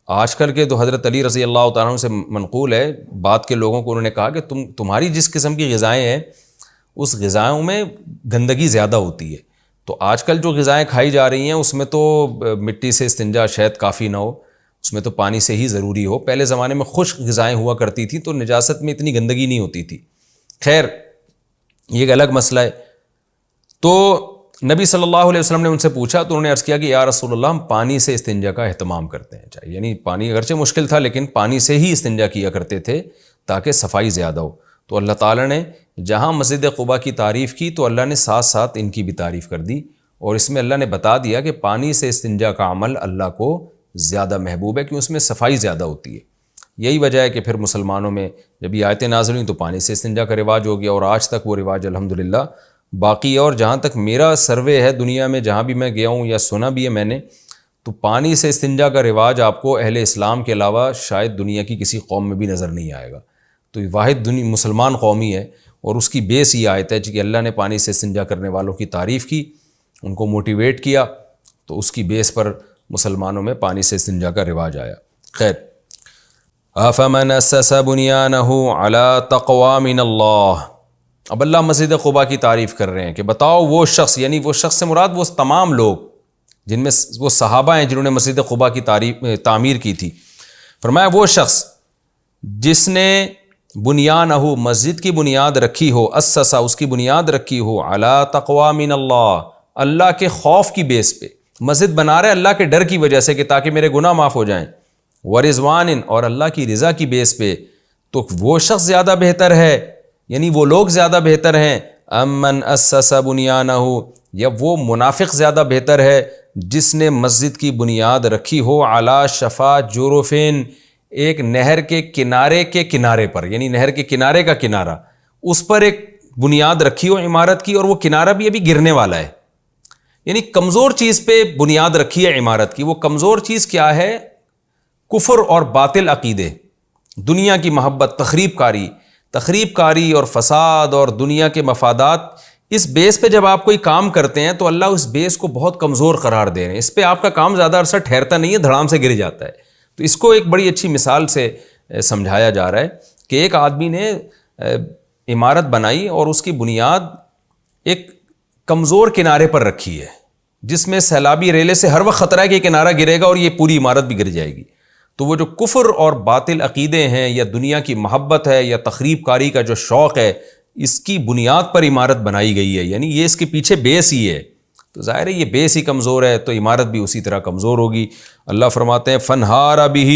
آج کل کے تو حضرت علی رضی اللہ تعالیٰ عنہ سے منقول ہے، بعد کے لوگوں کو انہوں نے کہا کہ تمہاری جس قسم کی غذائیں ہیں اس غذاؤں میں گندگی زیادہ ہوتی ہے، تو آج کل جو غذائیں کھائی جا رہی ہیں اس میں تو مٹی سے استنجا شاید کافی نہ ہو، اس میں تو پانی سے ہی ضروری ہو۔ پہلے زمانے میں خشک غذائیں ہوا کرتی تھیں تو نجاست میں اتنی گندگی نہیں ہوتی تھی۔ خیر، یہ ایک الگ مسئلہ ہے۔ تو نبی صلی اللہ علیہ وسلم نے ان سے پوچھا تو انہوں نے عرض کیا کہ یا رسول اللہ، ہم پانی سے استنجا کا اہتمام کرتے ہیں، یعنی پانی اگرچہ مشکل تھا لیکن پانی سے ہی استنجا کیا کرتے تھے تاکہ صفائی زیادہ ہو۔ تو اللہ تعالیٰ نے جہاں مسجد قباء کی تعریف کی تو اللہ نے ساتھ ساتھ ان کی بھی تعریف کر دی، اور اس میں اللہ نے بتا دیا کہ پانی سے استنجا کا عمل اللہ کو زیادہ محبوب ہے، کہ اس میں صفائی زیادہ ہوتی ہے۔ یہی وجہ ہے کہ پھر مسلمانوں میں جب یہ آیتیں نازل ہوئیں تو پانی سے استنجا کا رواج ہو گیا، اور آج تک وہ رواج الحمدللہ باقی ہے۔ اور جہاں تک میرا سروے ہے دنیا میں، جہاں بھی میں گیا ہوں یا سنا بھی ہے میں نے، تو پانی سے استنجا کا رواج آپ کو اہل اسلام کے علاوہ شاید دنیا کی کسی قوم میں بھی نظر نہیں آئے گا۔ تو یہ واحد مسلمان قومی ہے، اور اس کی بیس یہ آیت ہے کہ اللہ نے پانی سے استنجا کرنے والوں کی تعریف کی، ان کو موٹیویٹ کیا، تو اس کی بیس پر مسلمانوں میں پانی سے استنجا کا رواج آیا۔ خیر، افمن اسس بنیانہ علی تقوی من اللہ، اب اللہ مسجد قباء کی تعریف کر رہے ہیں کہ بتاؤ وہ شخص، یعنی وہ شخص سے مراد وہ تمام لوگ جن میں وہ صحابہ ہیں جنہوں نے مسجد قباء کی تعمیر کی تھی، فرمایا وہ شخص جس نے بنیانہ، مسجد کی بنیاد رکھی ہو، اسسا، اس کی بنیاد رکھی ہو، علی تقوی من اللہ، اللہ کے خوف کی بیس پہ مسجد بنا رہے اللہ کے ڈر کی وجہ سے کہ تاکہ میرے گناہ معاف ہو جائیں، ورضوان، اور اللہ کی رضا کی بیس پہ، تو وہ شخص زیادہ بہتر ہے، یعنی وہ لوگ زیادہ بہتر ہیں، امن اسس بنیانہ، یا وہ منافق زیادہ بہتر ہے جس نے مسجد کی بنیاد رکھی ہو علی شفا جرفین، ایک نہر کے کنارے پر، یعنی نہر کے کنارے کا کنارہ، اس پر ایک بنیاد رکھی ہو عمارت کی، اور وہ کنارہ بھی ابھی گرنے والا ہے، یعنی کمزور چیز پہ بنیاد رکھی ہے عمارت کی۔ وہ کمزور چیز کیا ہے؟ کفر اور باطل عقیدے، دنیا کی محبت، تخریب کاری اور فساد اور دنیا کے مفادات، اس بیس پہ جب آپ کوئی کام کرتے ہیں تو اللہ اس بیس کو بہت کمزور قرار دے رہے ہیں، اس پہ آپ کا کام زیادہ عرصہ ٹھہرتا نہیں ہے، دھڑام سے گر جاتا ہے۔ تو اس کو ایک بڑی اچھی مثال سے سمجھایا جا رہا ہے کہ ایک آدمی نے عمارت بنائی اور اس کی بنیاد ایک کمزور کنارے پر رکھی ہے جس میں سیلابی ریلے سے ہر وقت خطرہ ہے کہ کنارہ گرے گا اور یہ پوری عمارت بھی گر جائے گی. تو وہ جو کفر اور باطل عقیدے ہیں یا دنیا کی محبت ہے یا تخریب کاری کا جو شوق ہے، اس کی بنیاد پر عمارت بنائی گئی ہے، یعنی یہ اس کے پیچھے بیس ہی ہے. تو ظاہر ہے یہ بیس ہی کمزور ہے تو عمارت بھی اسی طرح کمزور ہوگی. اللہ فرماتے ہیں فنہار بہ،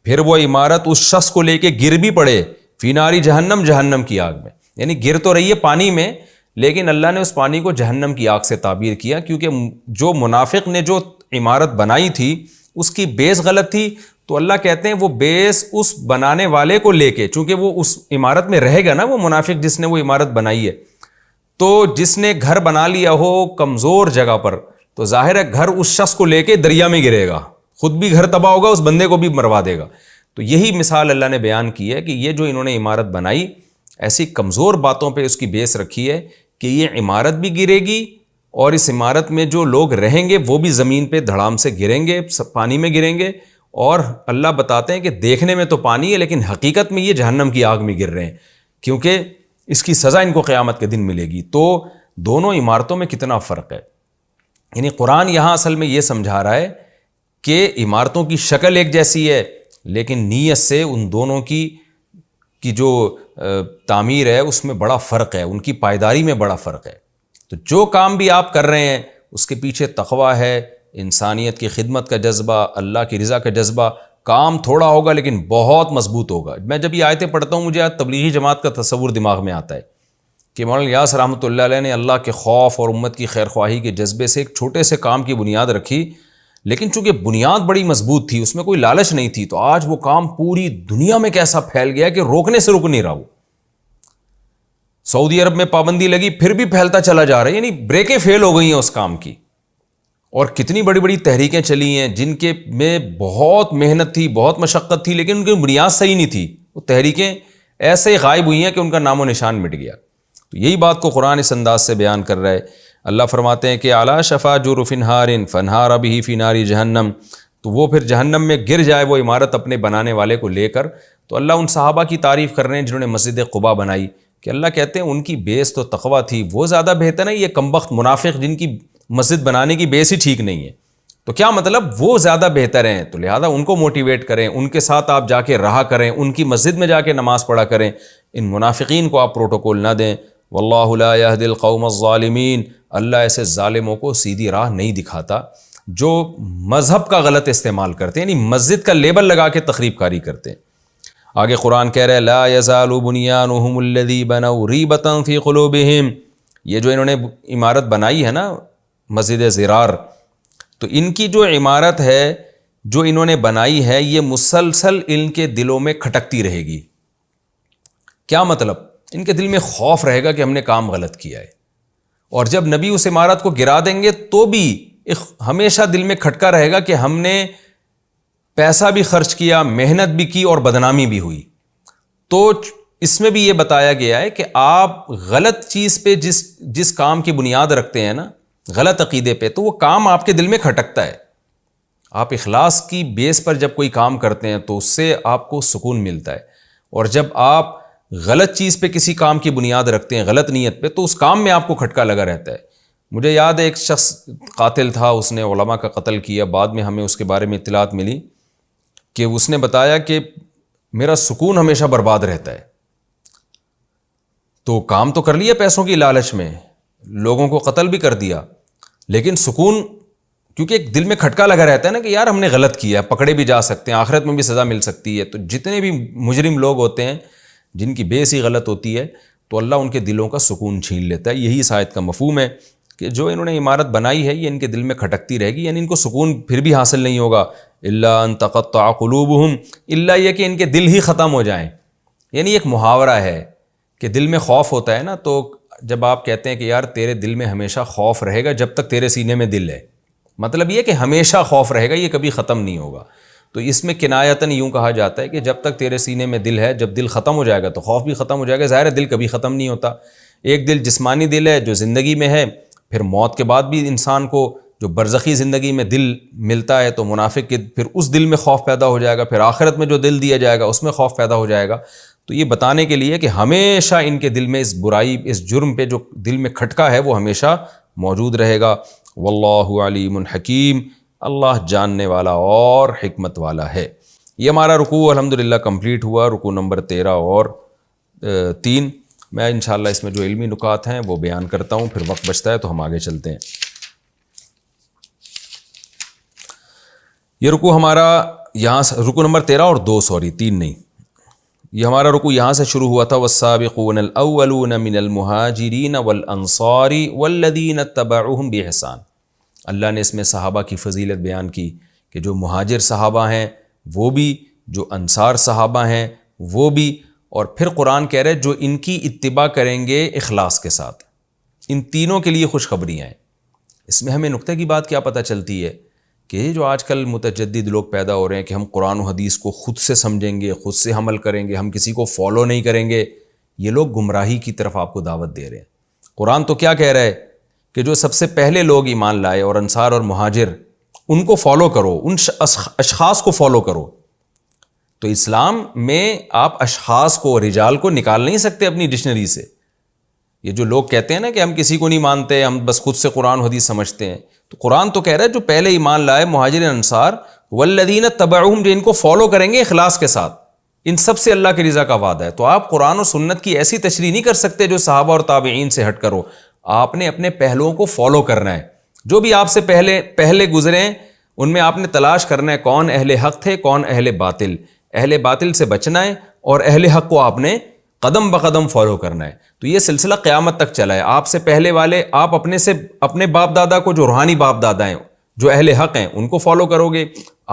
پھر وہ عمارت اس شخص کو لے کے گر بھی پڑے فی ناری جہنم، جہنم کی آگ میں. یعنی گر تو رہی ہے پانی میں، لیکن اللہ نے اس پانی کو جہنم کی آگ سے تعبیر کیا، کیونکہ جو منافق نے جو عمارت بنائی تھی اس کی بیس غلط تھی. تو اللہ کہتے ہیں وہ بیس اس بنانے والے کو لے کے، چونکہ وہ اس عمارت میں رہے گا نا، وہ منافق جس نے وہ عمارت بنائی ہے، تو جس نے گھر بنا لیا ہو کمزور جگہ پر تو ظاہر ہے گھر اس شخص کو لے کے دریا میں گرے گا، خود بھی گھر تباہ ہوگا، اس بندے کو بھی مروا دے گا. تو یہی مثال اللہ نے بیان کی ہے کہ یہ جو انہوں نے عمارت بنائی ایسی کمزور باتوں پہ اس کی بیس رکھی ہے کہ یہ عمارت بھی گرے گی اور اس عمارت میں جو لوگ رہیں گے وہ بھی زمین پہ دھڑام سے گریں گے، پانی میں گریں گے. اور اللہ بتاتے ہیں کہ دیکھنے میں تو پانی ہے لیکن حقیقت میں یہ جہنم کی آگ میں گر رہے ہیں، کیونکہ اس کی سزا ان کو قیامت کے دن ملے گی. تو دونوں عمارتوں میں کتنا فرق ہے. یعنی قرآن یہاں اصل میں یہ سمجھا رہا ہے کہ عمارتوں کی شکل ایک جیسی ہے لیکن نیت سے ان دونوں کی جو تعمیر ہے اس میں بڑا فرق ہے، ان کی پائیداری میں بڑا فرق ہے. تو جو کام بھی آپ کر رہے ہیں اس کے پیچھے تقویٰ ہے، انسانیت کی خدمت کا جذبہ، اللہ کی رضا کا جذبہ. کام تھوڑا ہوگا لیکن بہت مضبوط ہوگا. میں جب یہ آیتیں پڑھتا ہوں مجھے آج تبلیغی جماعت کا تصور دماغ میں آتا ہے کہ مولانا الیاس رحمۃ اللہ علیہ نے اللہ کے خوف اور امت کی خیر خواہی کے جذبے سے ایک چھوٹے سے کام کی بنیاد رکھی، لیکن چونکہ بنیاد بڑی مضبوط تھی، اس میں کوئی لالچ نہیں تھی، تو آج وہ کام پوری دنیا میں کیسا پھیل گیا کہ روکنے سے رک نہیں رہا. وہ سعودی عرب میں پابندی لگی پھر بھی پھیلتا چلا جا رہا ہے، یعنی بریکیں فیل ہو گئی ہیں اس کام کی. اور کتنی بڑی بڑی تحریکیں چلی ہیں جن کے میں بہت محنت تھی، بہت مشقت تھی، لیکن ان کی بنیاد صحیح نہیں تھی. وہ تحریکیں ایسے ہی غائب ہوئی ہیں کہ ان کا نام و نشان مٹ گیا. تو یہی بات کو قرآن اس انداز سے بیان کر رہا ہے. اللہ فرماتے ہیں کہ اعلیٰ شفا جرف نہار فنہار بہ فی نار جہنم، تو وہ پھر جہنم میں گر جائے وہ عمارت اپنے بنانے والے کو لے کر. تو اللہ ان صحابہ کی تعریف کر رہے ہیں جنہوں نے مسجد قباء بنائی کہ اللہ کہتے ہیں ان کی بیس تو تقویٰ تھی، وہ زیادہ بہتر ہے یہ کمبخت منافق جن کی مسجد بنانے کی بیس ہی ٹھیک نہیں ہے. تو کیا مطلب وہ زیادہ بہتر ہیں، تو لہٰذا ان کو موٹیویٹ کریں، ان کے ساتھ آپ جا کے رہا کریں، ان کی مسجد میں جا کے نماز پڑھا کریں. ان منافقین کو آپ پروٹوکول نہ دیں. واللہ لا یہدی القوم الظالمین، اللہ ایسے ظالموں کو سیدھی راہ نہیں دکھاتا جو مذہب کا غلط استعمال کرتے ہیں، یعنی مسجد کا لیبل لگا کے تخریب کاری کرتے ہیں. آگے قرآن کہہ رہے لا یزال بنیانہم الذی بنوا ریبۃ فی قلوبہم، یہ جو انہوں نے عمارت بنائی ہے نا مسجد زرار، تو ان کی جو عمارت ہے جو انہوں نے بنائی ہے یہ مسلسل ان کے دلوں میں کھٹکتی رہے گی. کیا مطلب؟ ان کے دل میں خوف رہے گا کہ ہم نے کام غلط کیا ہے، اور جب نبی اس عمارت کو گرا دیں گے تو بھی ہمیشہ دل میں کھٹکا رہے گا کہ ہم نے پیسہ بھی خرچ کیا، محنت بھی کی اور بدنامی بھی ہوئی. تو اس میں بھی یہ بتایا گیا ہے کہ آپ غلط چیز پہ جس کام کی بنیاد رکھتے ہیں نا، غلط عقیدے پہ، تو وہ کام آپ کے دل میں کھٹکتا ہے. آپ اخلاص کی بیس پر جب کوئی کام کرتے ہیں تو اس سے آپ کو سکون ملتا ہے، اور جب آپ غلط چیز پہ کسی کام کی بنیاد رکھتے ہیں، غلط نیت پہ، تو اس کام میں آپ کو کھٹکا لگا رہتا ہے. مجھے یاد ہے ایک شخص قاتل تھا، اس نے علماء کا قتل کیا. بعد میں ہمیں اس کے بارے میں اطلاعات ملی کہ اس نے بتایا کہ میرا سکون ہمیشہ برباد رہتا ہے. تو کام تو کر لیا پیسوں کی لالچ میں، لوگوں کو قتل بھی کر دیا، لیکن سکون، کیونکہ ایک دل میں کھٹکا لگا رہتا ہے نا کہ یار ہم نے غلط کیا، پکڑے بھی جا سکتے ہیں، آخرت میں بھی سزا مل سکتی ہے. تو جتنے بھی مجرم لوگ ہوتے ہیں جن کی بیس ہی غلط ہوتی ہے تو اللہ ان کے دلوں کا سکون چھین لیتا ہے. یہی اس آیت کا مفہوم ہے کہ جو انہوں نے عمارت بنائی ہے یہ ان کے دل میں کھٹکتی رہے گی، یعنی ان کو سکون پھر بھی حاصل نہیں ہوگا. الا ان تقطع قلوبہم، الا یہ کہ ان کے دل ہی ختم ہو جائیں. یعنی ایک محاورہ ہے کہ دل میں خوف ہوتا ہے نا، تو جب آپ کہتے ہیں کہ یار تیرے دل میں ہمیشہ خوف رہے گا جب تک تیرے سینے میں دل ہے، مطلب یہ کہ ہمیشہ خوف رہے گا، یہ کبھی ختم نہیں ہوگا. تو اس میں کنایتاً یوں کہا جاتا ہے کہ جب تک تیرے سینے میں دل ہے، جب دل ختم ہو جائے گا تو خوف بھی ختم ہو جائے گا. ظاہر ہے دل کبھی ختم نہیں ہوتا. ایک دل جسمانی دل ہے جو زندگی میں ہے، پھر موت کے بعد بھی انسان کو جو برزخی زندگی میں دل ملتا ہے تو منافق کے پھر اس دل میں خوف پیدا ہو جائے گا، پھر آخرت میں جو دل دیا جائے گا اس میں خوف پیدا ہو جائے گا. تو یہ بتانے کے لیے کہ ہمیشہ ان کے دل میں اس برائی، اس جرم پہ جو دل میں کھٹکا ہے وہ ہمیشہ موجود رہے گا۔ واللہ علیم حکیم، اللہ جاننے والا اور حکمت والا ہے۔ یہ ہمارا رکوع الحمدللہ کمپلیٹ ہوا، رکوع نمبر 13 اور 3۔ میں انشاءاللہ اس میں جو علمی نکات ہیں وہ بیان کرتا ہوں، پھر وقت بچتا ہے تو ہم آگے چلتے ہیں۔ یہ رکوع ہمارا یہاں سے رکوع نمبر 13 اور 2 3 نہیں، یہ ہمارا رکوع یہاں سے شروع ہوا تھا، والسابقون الاولون من المہاجرین والانصار والذین اتبعوہم باحسان۔ اللہ نے اس میں صحابہ کی فضیلت بیان کی کہ جو مہاجر صحابہ ہیں وہ بھی، جو انصار صحابہ ہیں وہ بھی، اور پھر قرآن کہہ رہے جو ان کی اتباع کریں گے اخلاص کے ساتھ، ان تینوں کے لیے خوشخبریاں ہیں۔ اس میں ہمیں نقطہ کی بات کیا پتہ چلتی ہے کہ جو آج کل متجدد لوگ پیدا ہو رہے ہیں کہ ہم قرآن و حدیث کو خود سے سمجھیں گے، خود سے عمل کریں گے، ہم کسی کو فالو نہیں کریں گے، یہ لوگ گمراہی کی طرف آپ کو دعوت دے رہے ہیں۔ قرآن تو کیا کہہ رہا ہے کہ جو سب سے پہلے لوگ ایمان لائے اور انصار اور مہاجر، ان کو فالو کرو، ان اشخاص کو فالو کرو۔ تو اسلام میں آپ اشخاص کو، رجال کو نکال نہیں سکتے اپنی ڈکشنری سے۔ یہ جو لوگ کہتے ہیں نا کہ ہم کسی کو نہیں مانتے، ہم بس خود سے قرآن حدیث سمجھتے ہیں، تو قرآن تو کہہ رہا ہے جو پہلے ایمان لائے مہاجر انصار والذین اتبعوہم، جو ان کو فالو کریں گے اخلاص کے ساتھ، ان سب سے اللہ کی رضا کا وعدہ ہے۔ تو آپ قرآن و سنت کی ایسی تشریح نہیں کر سکتے جو صحابہ اور تابعین سے ہٹ کرو، آپ نے اپنے پہلوؤں کو فالو کرنا ہے۔ جو بھی آپ سے پہلے گزرے ہیں ان میں آپ نے تلاش کرنا ہے کون اہل حق تھے، کون اہل باطل، اہل باطل سے بچنا ہے اور اہل حق کو آپ نے قدم بقدم فالو کرنا ہے۔ تو یہ سلسلہ قیامت تک چلا ہے۔ آپ سے پہلے والے، آپ اپنے باپ دادا کو، جو روحانی باپ دادا ہیں، جو اہل حق ہیں، ان کو فالو کرو گے۔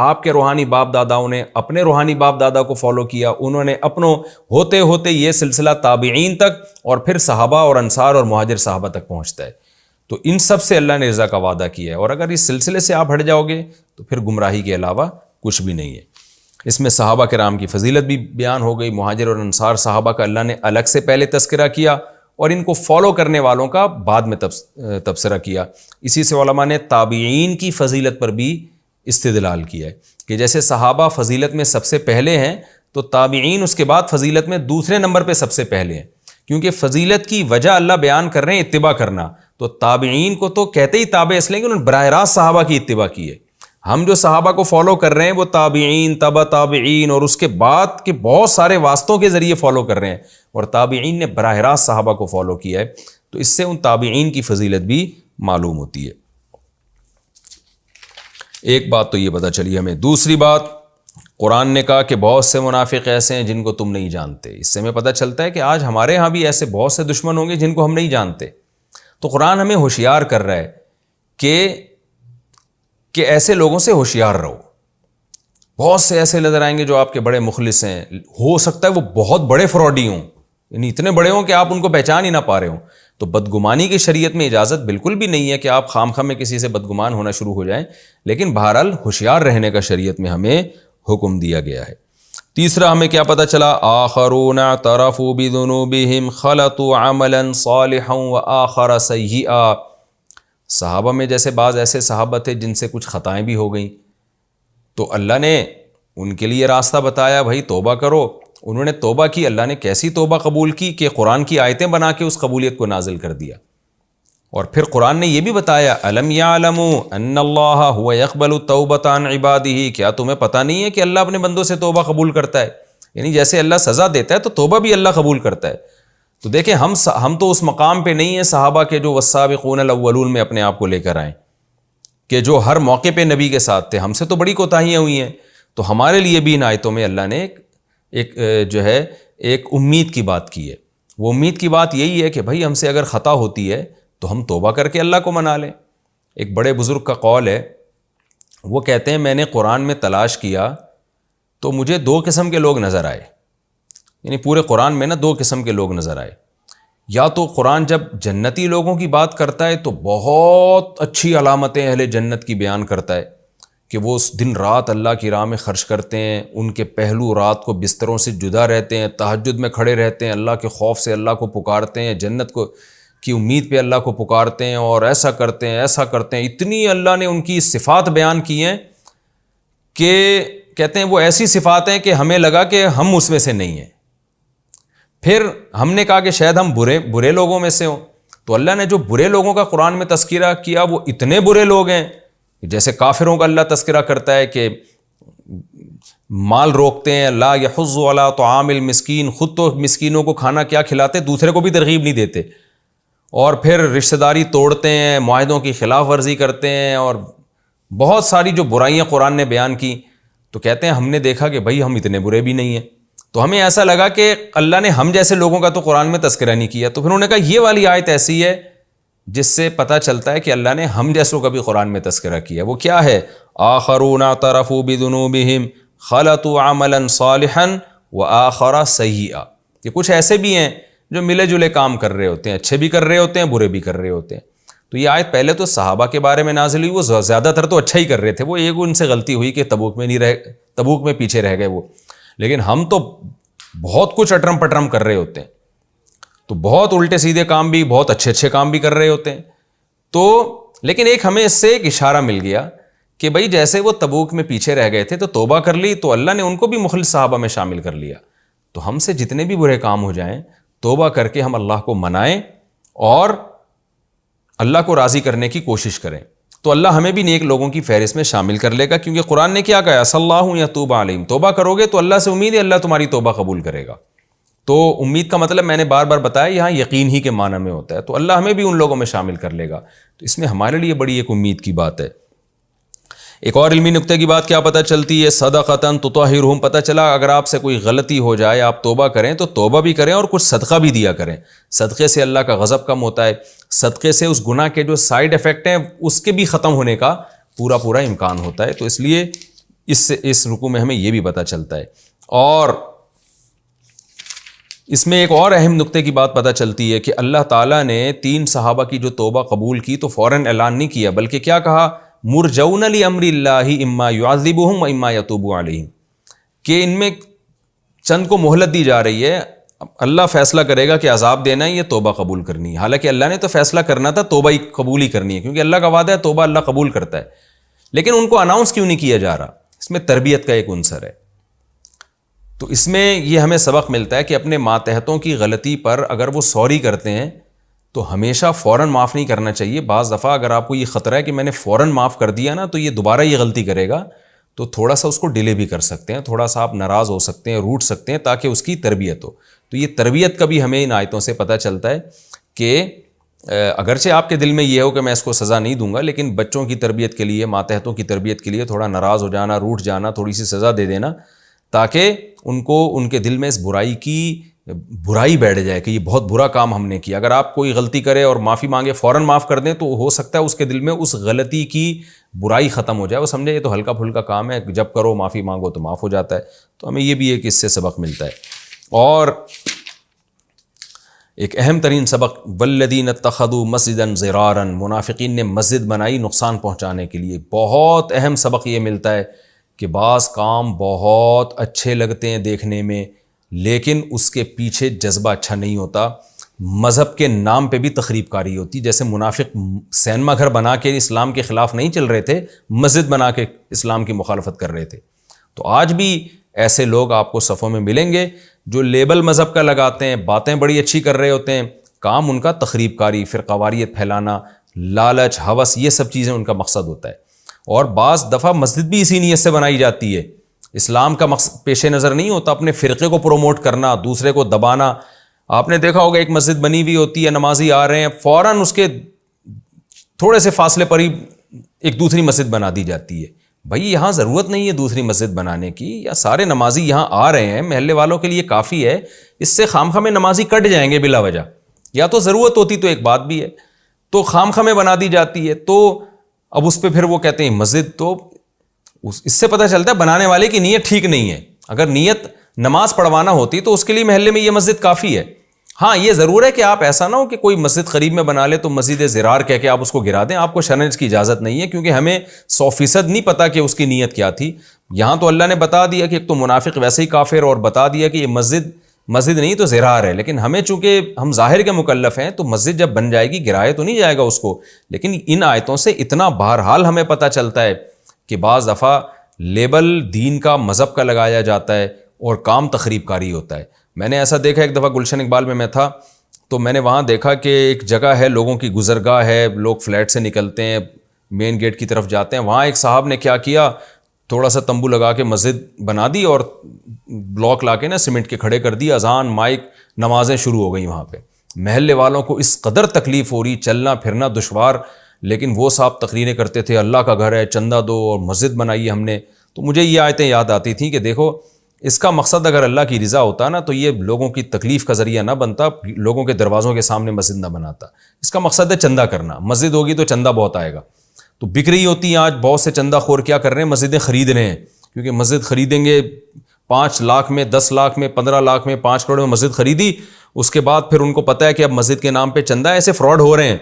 آپ کے روحانی باپ داداؤں نے اپنے روحانی باپ دادا کو فالو کیا، انہوں نے اپنوں ہوتے ہوتے یہ سلسلہ تابعین تک اور پھر صحابہ اور انصار اور مہاجر صحابہ تک پہنچتا ہے۔ تو ان سب سے اللہ نے رضا کا وعدہ کیا ہے، اور اگر اس سلسلے سے آپ ہٹ جاؤ گے تو پھر گمراہی کے علاوہ کچھ بھی نہیں ہے۔ اس میں صحابہ کرام کی فضیلت بھی بیان ہو گئی، مہاجر اور انصار صحابہ کا اللہ نے الگ سے پہلے تذکرہ کیا اور ان کو فالو کرنے والوں کا بعد میں تبصرہ کیا۔ اسی سے علماء نے تابعین کی فضیلت پر بھی استدلال کیا ہے کہ جیسے صحابہ فضیلت میں سب سے پہلے ہیں تو تابعین اس کے بعد فضیلت میں دوسرے نمبر پہ سب سے پہلے ہیں، کیونکہ فضیلت کی وجہ اللہ بیان کر رہے ہیں اتباع کرنا۔ تو تابعین کو تو کہتے ہی تابع اس لیے کہ انہوں نے براہ راست صحابہ کی اتباع کی ہے۔ ہم جو صحابہ کو فالو کر رہے ہیں وہ تابعین، تبع تابعین اور اس کے بعد کے بہت سارے واسطوں کے ذریعے فالو کر رہے ہیں، اور تابعین نے براہ راست صحابہ کو فالو کیا ہے، تو اس سے ان تابعین کی فضیلت بھی معلوم ہوتی ہے۔ ایک بات تو یہ پتہ چلی ہمیں۔ دوسری بات، قرآن نے کہا کہ بہت سے منافق ایسے ہیں جن کو تم نہیں جانتے۔ اس سے ہمیں پتہ چلتا ہے کہ آج ہمارے ہاں بھی ایسے بہت سے دشمن ہوں گے جن کو ہم نہیں جانتے۔ تو قرآن ہمیں ہوشیار کر رہا ہے کہ ایسے لوگوں سے ہوشیار رہو۔ بہت سے ایسے نظر آئیں گے جو آپ کے بڑے مخلص ہیں، ہو سکتا ہے وہ بہت بڑے فراڈی ہوں، یعنی اتنے بڑے ہوں کہ آپ ان کو پہچان ہی نہ پا رہے ہوں۔ تو بدگمانی کی شریعت میں اجازت بالکل بھی نہیں ہے کہ آپ خام خواہ میں کسی سے بدگمان ہونا شروع ہو جائیں، لیکن بہرحال ہوشیار رہنے کا شریعت میں ہمیں حکم دیا گیا ہے۔ تیسرا ہمیں کیا پتہ چلا، آخرون اعترفوا بذنوبہم خلطوا عملا صالحا وآخر سیئا۔ صحابہ میں جیسے بعض ایسے صحابہ تھے جن سے کچھ خطائیں بھی ہو گئیں، تو اللہ نے ان کے لیے راستہ بتایا، بھائی توبہ کرو۔ انہوں نے توبہ کی، اللہ نے کیسی توبہ قبول کی کہ قرآن کی آیتیں بنا کے اس قبولیت کو نازل کر دیا۔ اور پھر قرآن نے یہ بھی بتایا، الم یعلموا ان اللہ هو يقبل التوبۃ عن عبادہ، کیا تمہیں پتہ نہیں ہے کہ اللہ اپنے بندوں سے توبہ قبول کرتا ہے؟ یعنی جیسے اللہ سزا دیتا ہے تو توبہ بھی اللہ قبول کرتا ہے۔ تو دیکھیں ہم تو اس مقام پہ نہیں ہیں صحابہ کے جو والسابقون الاولون میں اپنے آپ کو لے کر آئیں، کہ جو ہر موقع پہ نبی کے ساتھ تھے۔ ہم سے تو بڑی کوتاہیاں ہوئی ہیں، تو ہمارے لیے بھی ان آیتوں میں اللہ نے ایک امید کی بات کی ہے۔ وہ امید کی بات یہی ہے کہ بھائی ہم سے اگر خطا ہوتی ہے تو ہم توبہ کر کے اللہ کو منا لیں۔ ایک بڑے بزرگ کا قول ہے، وہ کہتے ہیں میں نے قرآن میں تلاش کیا تو مجھے 2 قسم کے لوگ نظر آئے، یعنی پورے قرآن میں 2 قسم کے لوگ نظر آئے۔ یا تو قرآن جب جنتی لوگوں کی بات کرتا ہے تو بہت اچھی علامتیں اہل جنت کی بیان کرتا ہے کہ وہ اس دن رات اللہ کی راہ میں خرچ کرتے ہیں، ان کے پہلو رات کو بستروں سے جدا رہتے ہیں، تہجد میں کھڑے رہتے ہیں، اللہ کے خوف سے اللہ کو پکارتے ہیں، جنت کی امید پہ اللہ کو پکارتے ہیں، اور ایسا کرتے ہیں ایسا کرتے ہیں۔ اتنی اللہ نے ان کی صفات بیان کی ہیں کہ کہتے ہیں وہ ایسی صفات ہیں کہ ہمیں لگا کہ ہم اس میں سے نہیں ہیں۔ پھر ہم نے کہا کہ شاید ہم برے لوگوں میں سے ہوں، تو اللہ نے جو برے لوگوں کا قرآن میں تذکرہ کیا وہ اتنے برے لوگ ہیں، جیسے کافروں کا اللہ تذکرہ کرتا ہے کہ مال روکتے ہیں، لا یحض علی طعام المسکین، خود تو مسکینوں کو کھانا کیا کھلاتے، دوسرے کو بھی ترغیب نہیں دیتے، اور پھر رشتہ داری توڑتے ہیں، معاہدوں کی خلاف ورزی کرتے ہیں، اور بہت ساری جو برائیاں قرآن نے بیان کی. تو کہتے ہیں ہم نے دیکھا کہ بھائی ہم اتنے برے بھی نہیں ہیں. تو ہمیں ایسا لگا کہ اللہ نے ہم جیسے لوگوں کا تو قرآن میں تذکرہ نہیں کیا. تو پھر انہوں نے کہا یہ والی آیت ایسی ہے جس سے پتہ چلتا ہے کہ اللہ نے ہم جیسوں کا بھی قرآن میں تذکرہ کیا. وہ کیا ہے؟ آخرون اعترفوا بذنوبہم خلطوا عملا صالحا وآخر سیئا، کہ کچھ ایسے بھی ہیں جو ملے جلے کام کر رہے ہوتے ہیں، اچھے بھی کر رہے ہوتے ہیں، برے بھی کر رہے ہوتے ہیں. تو یہ آیت پہلے تو صحابہ کے بارے میں نازل ہوئی، وہ زیادہ تر تو اچھا ہی کر رہے تھے، وہ ایک ان سے غلطی ہوئی کہ تبوک میں پیچھے رہ گئے وہ. لیکن ہم تو بہت کچھ اٹرم پٹرم کر رہے ہوتے ہیں، تو بہت الٹے سیدھے کام بھی، بہت اچھے اچھے کام بھی کر رہے ہوتے ہیں. تو لیکن ایک ہمیں اس سے ایک اشارہ مل گیا کہ بھائی جیسے وہ تبوک میں پیچھے رہ گئے تھے تو توبہ کر لی، تو اللہ نے ان کو بھی مخلص صحابہ میں شامل کر لیا. تو ہم سے جتنے بھی برے کام ہو جائیں، توبہ کر کے ہم اللہ کو منائیں اور اللہ کو راضی کرنے کی کوشش کریں، تو اللہ ہمیں بھی نیک لوگوں کی فہرست میں شامل کر لے گا. کیونکہ قرآن نے کیا کہا؟ صلی اللہ یتوب علیہم، توبہ کرو گے تو اللہ سے امید ہے اللہ تمہاری توبہ قبول کرے گا. تو امید کا مطلب میں نے بار بار بتایا یہاں یقین ہی کے معنی میں ہوتا ہے، تو اللہ ہمیں بھی ان لوگوں میں شامل کر لے گا. تو اس میں ہمارے لیے بڑی ایک امید کی بات ہے. ایک اور علمی نکتے کی بات کیا پتہ چلتی ہے؟ صدقۃ تطہرہم، پتہ چلا اگر آپ سے کوئی غلطی ہو جائے، آپ توبہ کریں تو توبہ بھی کریں اور کچھ صدقہ بھی دیا کریں. صدقے سے اللہ کا غضب کم ہوتا ہے، صدقے سے اس گناہ کے جو سائیڈ ایفیکٹ ہیں اس کے بھی ختم ہونے کا پورا امکان ہوتا ہے. تو اس لیے اس رکوع میں ہمیں یہ بھی پتہ چلتا ہے. اور اس میں ایک اور اہم نکتے کی بات پتہ چلتی ہے کہ اللہ تعالیٰ نے 3 صحابہ کی جو توبہ قبول کی تو فوراً اعلان نہیں کیا، بلکہ کیا کہا؟ مرجون لامر اللہ اما یعذبہم و اما یتوب علیہم، کہ ان میں چند کو مہلت دی جا رہی ہے، اللہ فیصلہ کرے گا کہ عذاب دینا ہے یا توبہ قبول کرنی ہے. حالانکہ اللہ نے تو فیصلہ کرنا تھا توبہ ہی قبول ہی کرنی ہے، کیونکہ اللہ کا وعدہ ہے توبہ اللہ قبول کرتا ہے. لیکن ان کو اناؤنس کیوں نہیں کیا جا رہا؟ اس میں تربیت کا ایک عنصر ہے. تو اس میں یہ ہمیں سبق ملتا ہے کہ اپنے ماتحتوں کی غلطی پر اگر وہ سوری کرتے ہیں تو ہمیشہ فوراً معاف نہیں کرنا چاہیے. بعض دفعہ اگر آپ کو یہ خطرہ ہے کہ میں نے فوراً معاف کر دیا نا تو یہ دوبارہ یہ غلطی کرے گا، تو تھوڑا سا اس کو ڈیلے بھی کر سکتے ہیں، تھوڑا سا آپ ناراض ہو سکتے ہیں، روٹ سکتے ہیں، تاکہ اس کی تربیت ہو. تو یہ تربیت کا بھی ہمیں ان آیتوں سے پتہ چلتا ہے کہ اگرچہ آپ کے دل میں یہ ہو کہ میں اس کو سزا نہیں دوں گا، لیکن بچوں کی تربیت کے لیے، ماتحتوں کی تربیت کے لیے تھوڑا ناراض ہو جانا، روٹ جانا، تھوڑی سی سزا دے دینا، تاکہ ان کو ان کے دل میں اس برائی بیٹھ جائے کہ یہ بہت برا کام ہم نے کیا. اگر آپ کوئی غلطی کرے اور معافی مانگے فوراً معاف کر دیں تو ہو سکتا ہے اس کے دل میں اس غلطی کی برائی ختم ہو جائے، وہ سمجھے یہ تو ہلکا پھلکا کام ہے، جب کرو معافی مانگو تو معاف ہو جاتا ہے. تو ہمیں یہ بھی ایک اس سے سبق ملتا ہے. اور ایک اہم ترین سبق، والذین اتخذوا مسجدا ضرارا، منافقین نے مسجد بنائی نقصان پہنچانے کے لیے. بہت اہم سبق یہ ملتا ہے کہ بعض کام بہت اچھے لگتے ہیں دیکھنے میں لیکن اس کے پیچھے جذبہ اچھا نہیں ہوتا. مذہب کے نام پہ بھی تخریب کاری ہوتی. جیسے منافق سینما گھر بنا کے اسلام کے خلاف نہیں چل رہے تھے، مسجد بنا کے اسلام کی مخالفت کر رہے تھے. تو آج بھی ایسے لوگ آپ کو صفوں میں ملیں گے جو لیبل مذہب کا لگاتے ہیں، باتیں بڑی اچھی کر رہے ہوتے ہیں، کام ان کا تخریب کاری، فرقہ واریت پھیلانا، لالچ، ہوس، یہ سب چیزیں ان کا مقصد ہوتا ہے. اور بعض دفعہ مسجد بھی اسی نیت سے بنائی جاتی ہے، اسلام کا مقصد پیش نظر نہیں ہوتا، اپنے فرقے کو پروموٹ کرنا، دوسرے کو دبانا. آپ نے دیکھا ہوگا ایک مسجد بنی ہوئی ہوتی ہے، نمازی آ رہے ہیں، فوراً اس کے تھوڑے سے فاصلے پر ہی ایک دوسری مسجد بنا دی جاتی ہے. بھائی یہاں ضرورت نہیں ہے دوسری مسجد بنانے کی، یا سارے نمازی یہاں آ رہے ہیں، محلے والوں کے لیے کافی ہے. اس سے خامخواہ میں نمازی کٹ جائیں گے بلا وجہ، یا تو ضرورت ہوتی تو ایک بات بھی ہے، تو خامخواہ میں بنا دی جاتی ہے. تو اب اس پہ پھر وہ کہتے ہیں مسجد. تو اس سے پتہ چلتا ہے بنانے والے کی نیت ٹھیک نہیں ہے. اگر نیت نماز پڑھوانا ہوتی تو اس کے لیے محلے میں یہ مسجد کافی ہے. ہاں یہ ضرور ہے کہ آپ ایسا نہ ہو کہ کوئی مسجد قریب میں بنا لے تو مسجد زرار کہہ کے آپ اس کو گرا دیں. آپ کو شرعاً اس کی اجازت نہیں ہے، کیونکہ ہمیں 100% نہیں پتا کہ اس کی نیت کیا تھی. یہاں تو اللہ نے بتا دیا کہ ایک تو منافق ویسے ہی کافر، اور بتا دیا کہ یہ مسجد نہیں تو زرار ہے. لیکن ہمیں چونکہ ہم ظاہر کے مکلف ہیں تو مسجد جب بن جائے گی گرائے تو نہیں جائے گا اس کو. لیکن ان آیتوں سے اتنا بہرحال ہمیں پتہ چلتا ہے کہ بعض دفعہ لیبل دین کا، مذہب کا لگایا جاتا ہے اور کام تخریب کاری ہوتا ہے. میں نے ایسا دیکھا، ایک دفعہ گلشن اقبال میں تھا تو میں نے وہاں دیکھا کہ ایک جگہ ہے، لوگوں کی گزرگاہ ہے، لوگ فلیٹ سے نکلتے ہیں، مین گیٹ کی طرف جاتے ہیں، وہاں ایک صاحب نے کیا کیا، تھوڑا سا تمبو لگا کے مسجد بنا دی اور بلاک لا کے نا سیمنٹ کے کھڑے کر دی، اذان مائک نمازیں شروع ہو گئیں وہاں پہ. محلے والوں کو اس قدر تکلیف ہو رہی، چلنا پھرنا دشوار، لیکن وہ صاحب تقریریں کرتے تھے اللہ کا گھر ہے، چندہ دو اور مسجد بنائی ہم نے. تو مجھے یہ آیتیں یاد آتی تھیں کہ دیکھو اس کا مقصد اگر اللہ کی رضا ہوتا نا تو یہ لوگوں کی تکلیف کا ذریعہ نہ بنتا، لوگوں کے دروازوں کے سامنے مسجد نہ بناتا. اس کا مقصد ہے چندہ کرنا، مسجد ہوگی تو چندہ بہت آئے گا. تو بک رہی ہوتی ہیں آج بہت سے چندہ خور کیا کر رہے ہیں، مسجدیں خرید رہے ہیں، کیونکہ مسجد خریدیں گے 5 لاکھ میں، 10 لاکھ میں، 15 لاکھ میں، 5 کروڑ میں مسجد خریدی، اس کے بعد پھر ان کو پتہ ہے کہ اب مسجد کے نام پہ چندہ، ایسے فراڈ ہو رہے ہیں.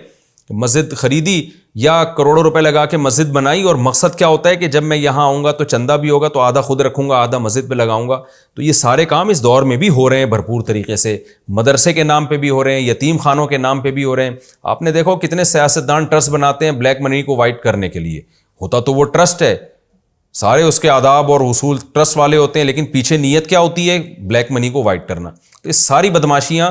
مسجد خریدی یا کروڑوں روپے لگا کے مسجد بنائی، اور مقصد کیا ہوتا ہے کہ جب میں یہاں آؤں گا تو چندہ بھی ہوگا تو آدھا خود رکھوں گا، آدھا مسجد پہ لگاؤں گا. تو یہ سارے کام اس دور میں بھی ہو رہے ہیں بھرپور طریقے سے، مدرسے کے نام پہ بھی ہو رہے ہیں، یتیم خانوں کے نام پہ بھی ہو رہے ہیں. آپ نے دیکھو کتنے سیاستدان ٹرسٹ بناتے ہیں بلیک منی کو وائٹ کرنے کے لیے، ہوتا تو وہ ٹرسٹ ہے، سارے اس کے آداب اور اصول ٹرسٹ والے ہوتے ہیں، لیکن پیچھے نیت کیا ہوتی ہے، بلیک منی کو وائٹ کرنا. تو یہ ساری بدماشیاں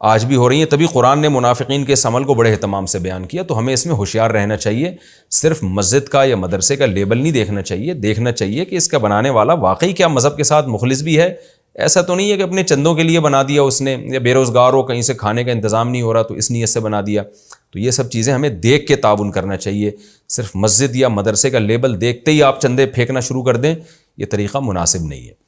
آج بھی ہو رہی ہیں. تبھی قرآن نے منافقین کے اس عمل کو بڑے اہتمام سے بیان کیا. تو ہمیں اس میں ہوشیار رہنا چاہیے، صرف مسجد کا یا مدرسے کا لیبل نہیں دیکھنا چاہیے، دیکھنا چاہیے کہ اس کا بنانے والا واقعی کیا مذہب کے ساتھ مخلص بھی ہے. ایسا تو نہیں ہے کہ اپنے چندوں کے لیے بنا دیا اس نے، یا بے روزگار ہو، کہیں سے کھانے کا انتظام نہیں ہو رہا تو اس نیت سے بنا دیا. تو یہ سب چیزیں ہمیں دیکھ کے تعاون کرنا چاہیے. صرف مسجد یا مدرسے کا لیبل دیکھتے ہی آپ چندے پھینکنا شروع کر دیں، یہ طریقہ مناسب نہیں ہے.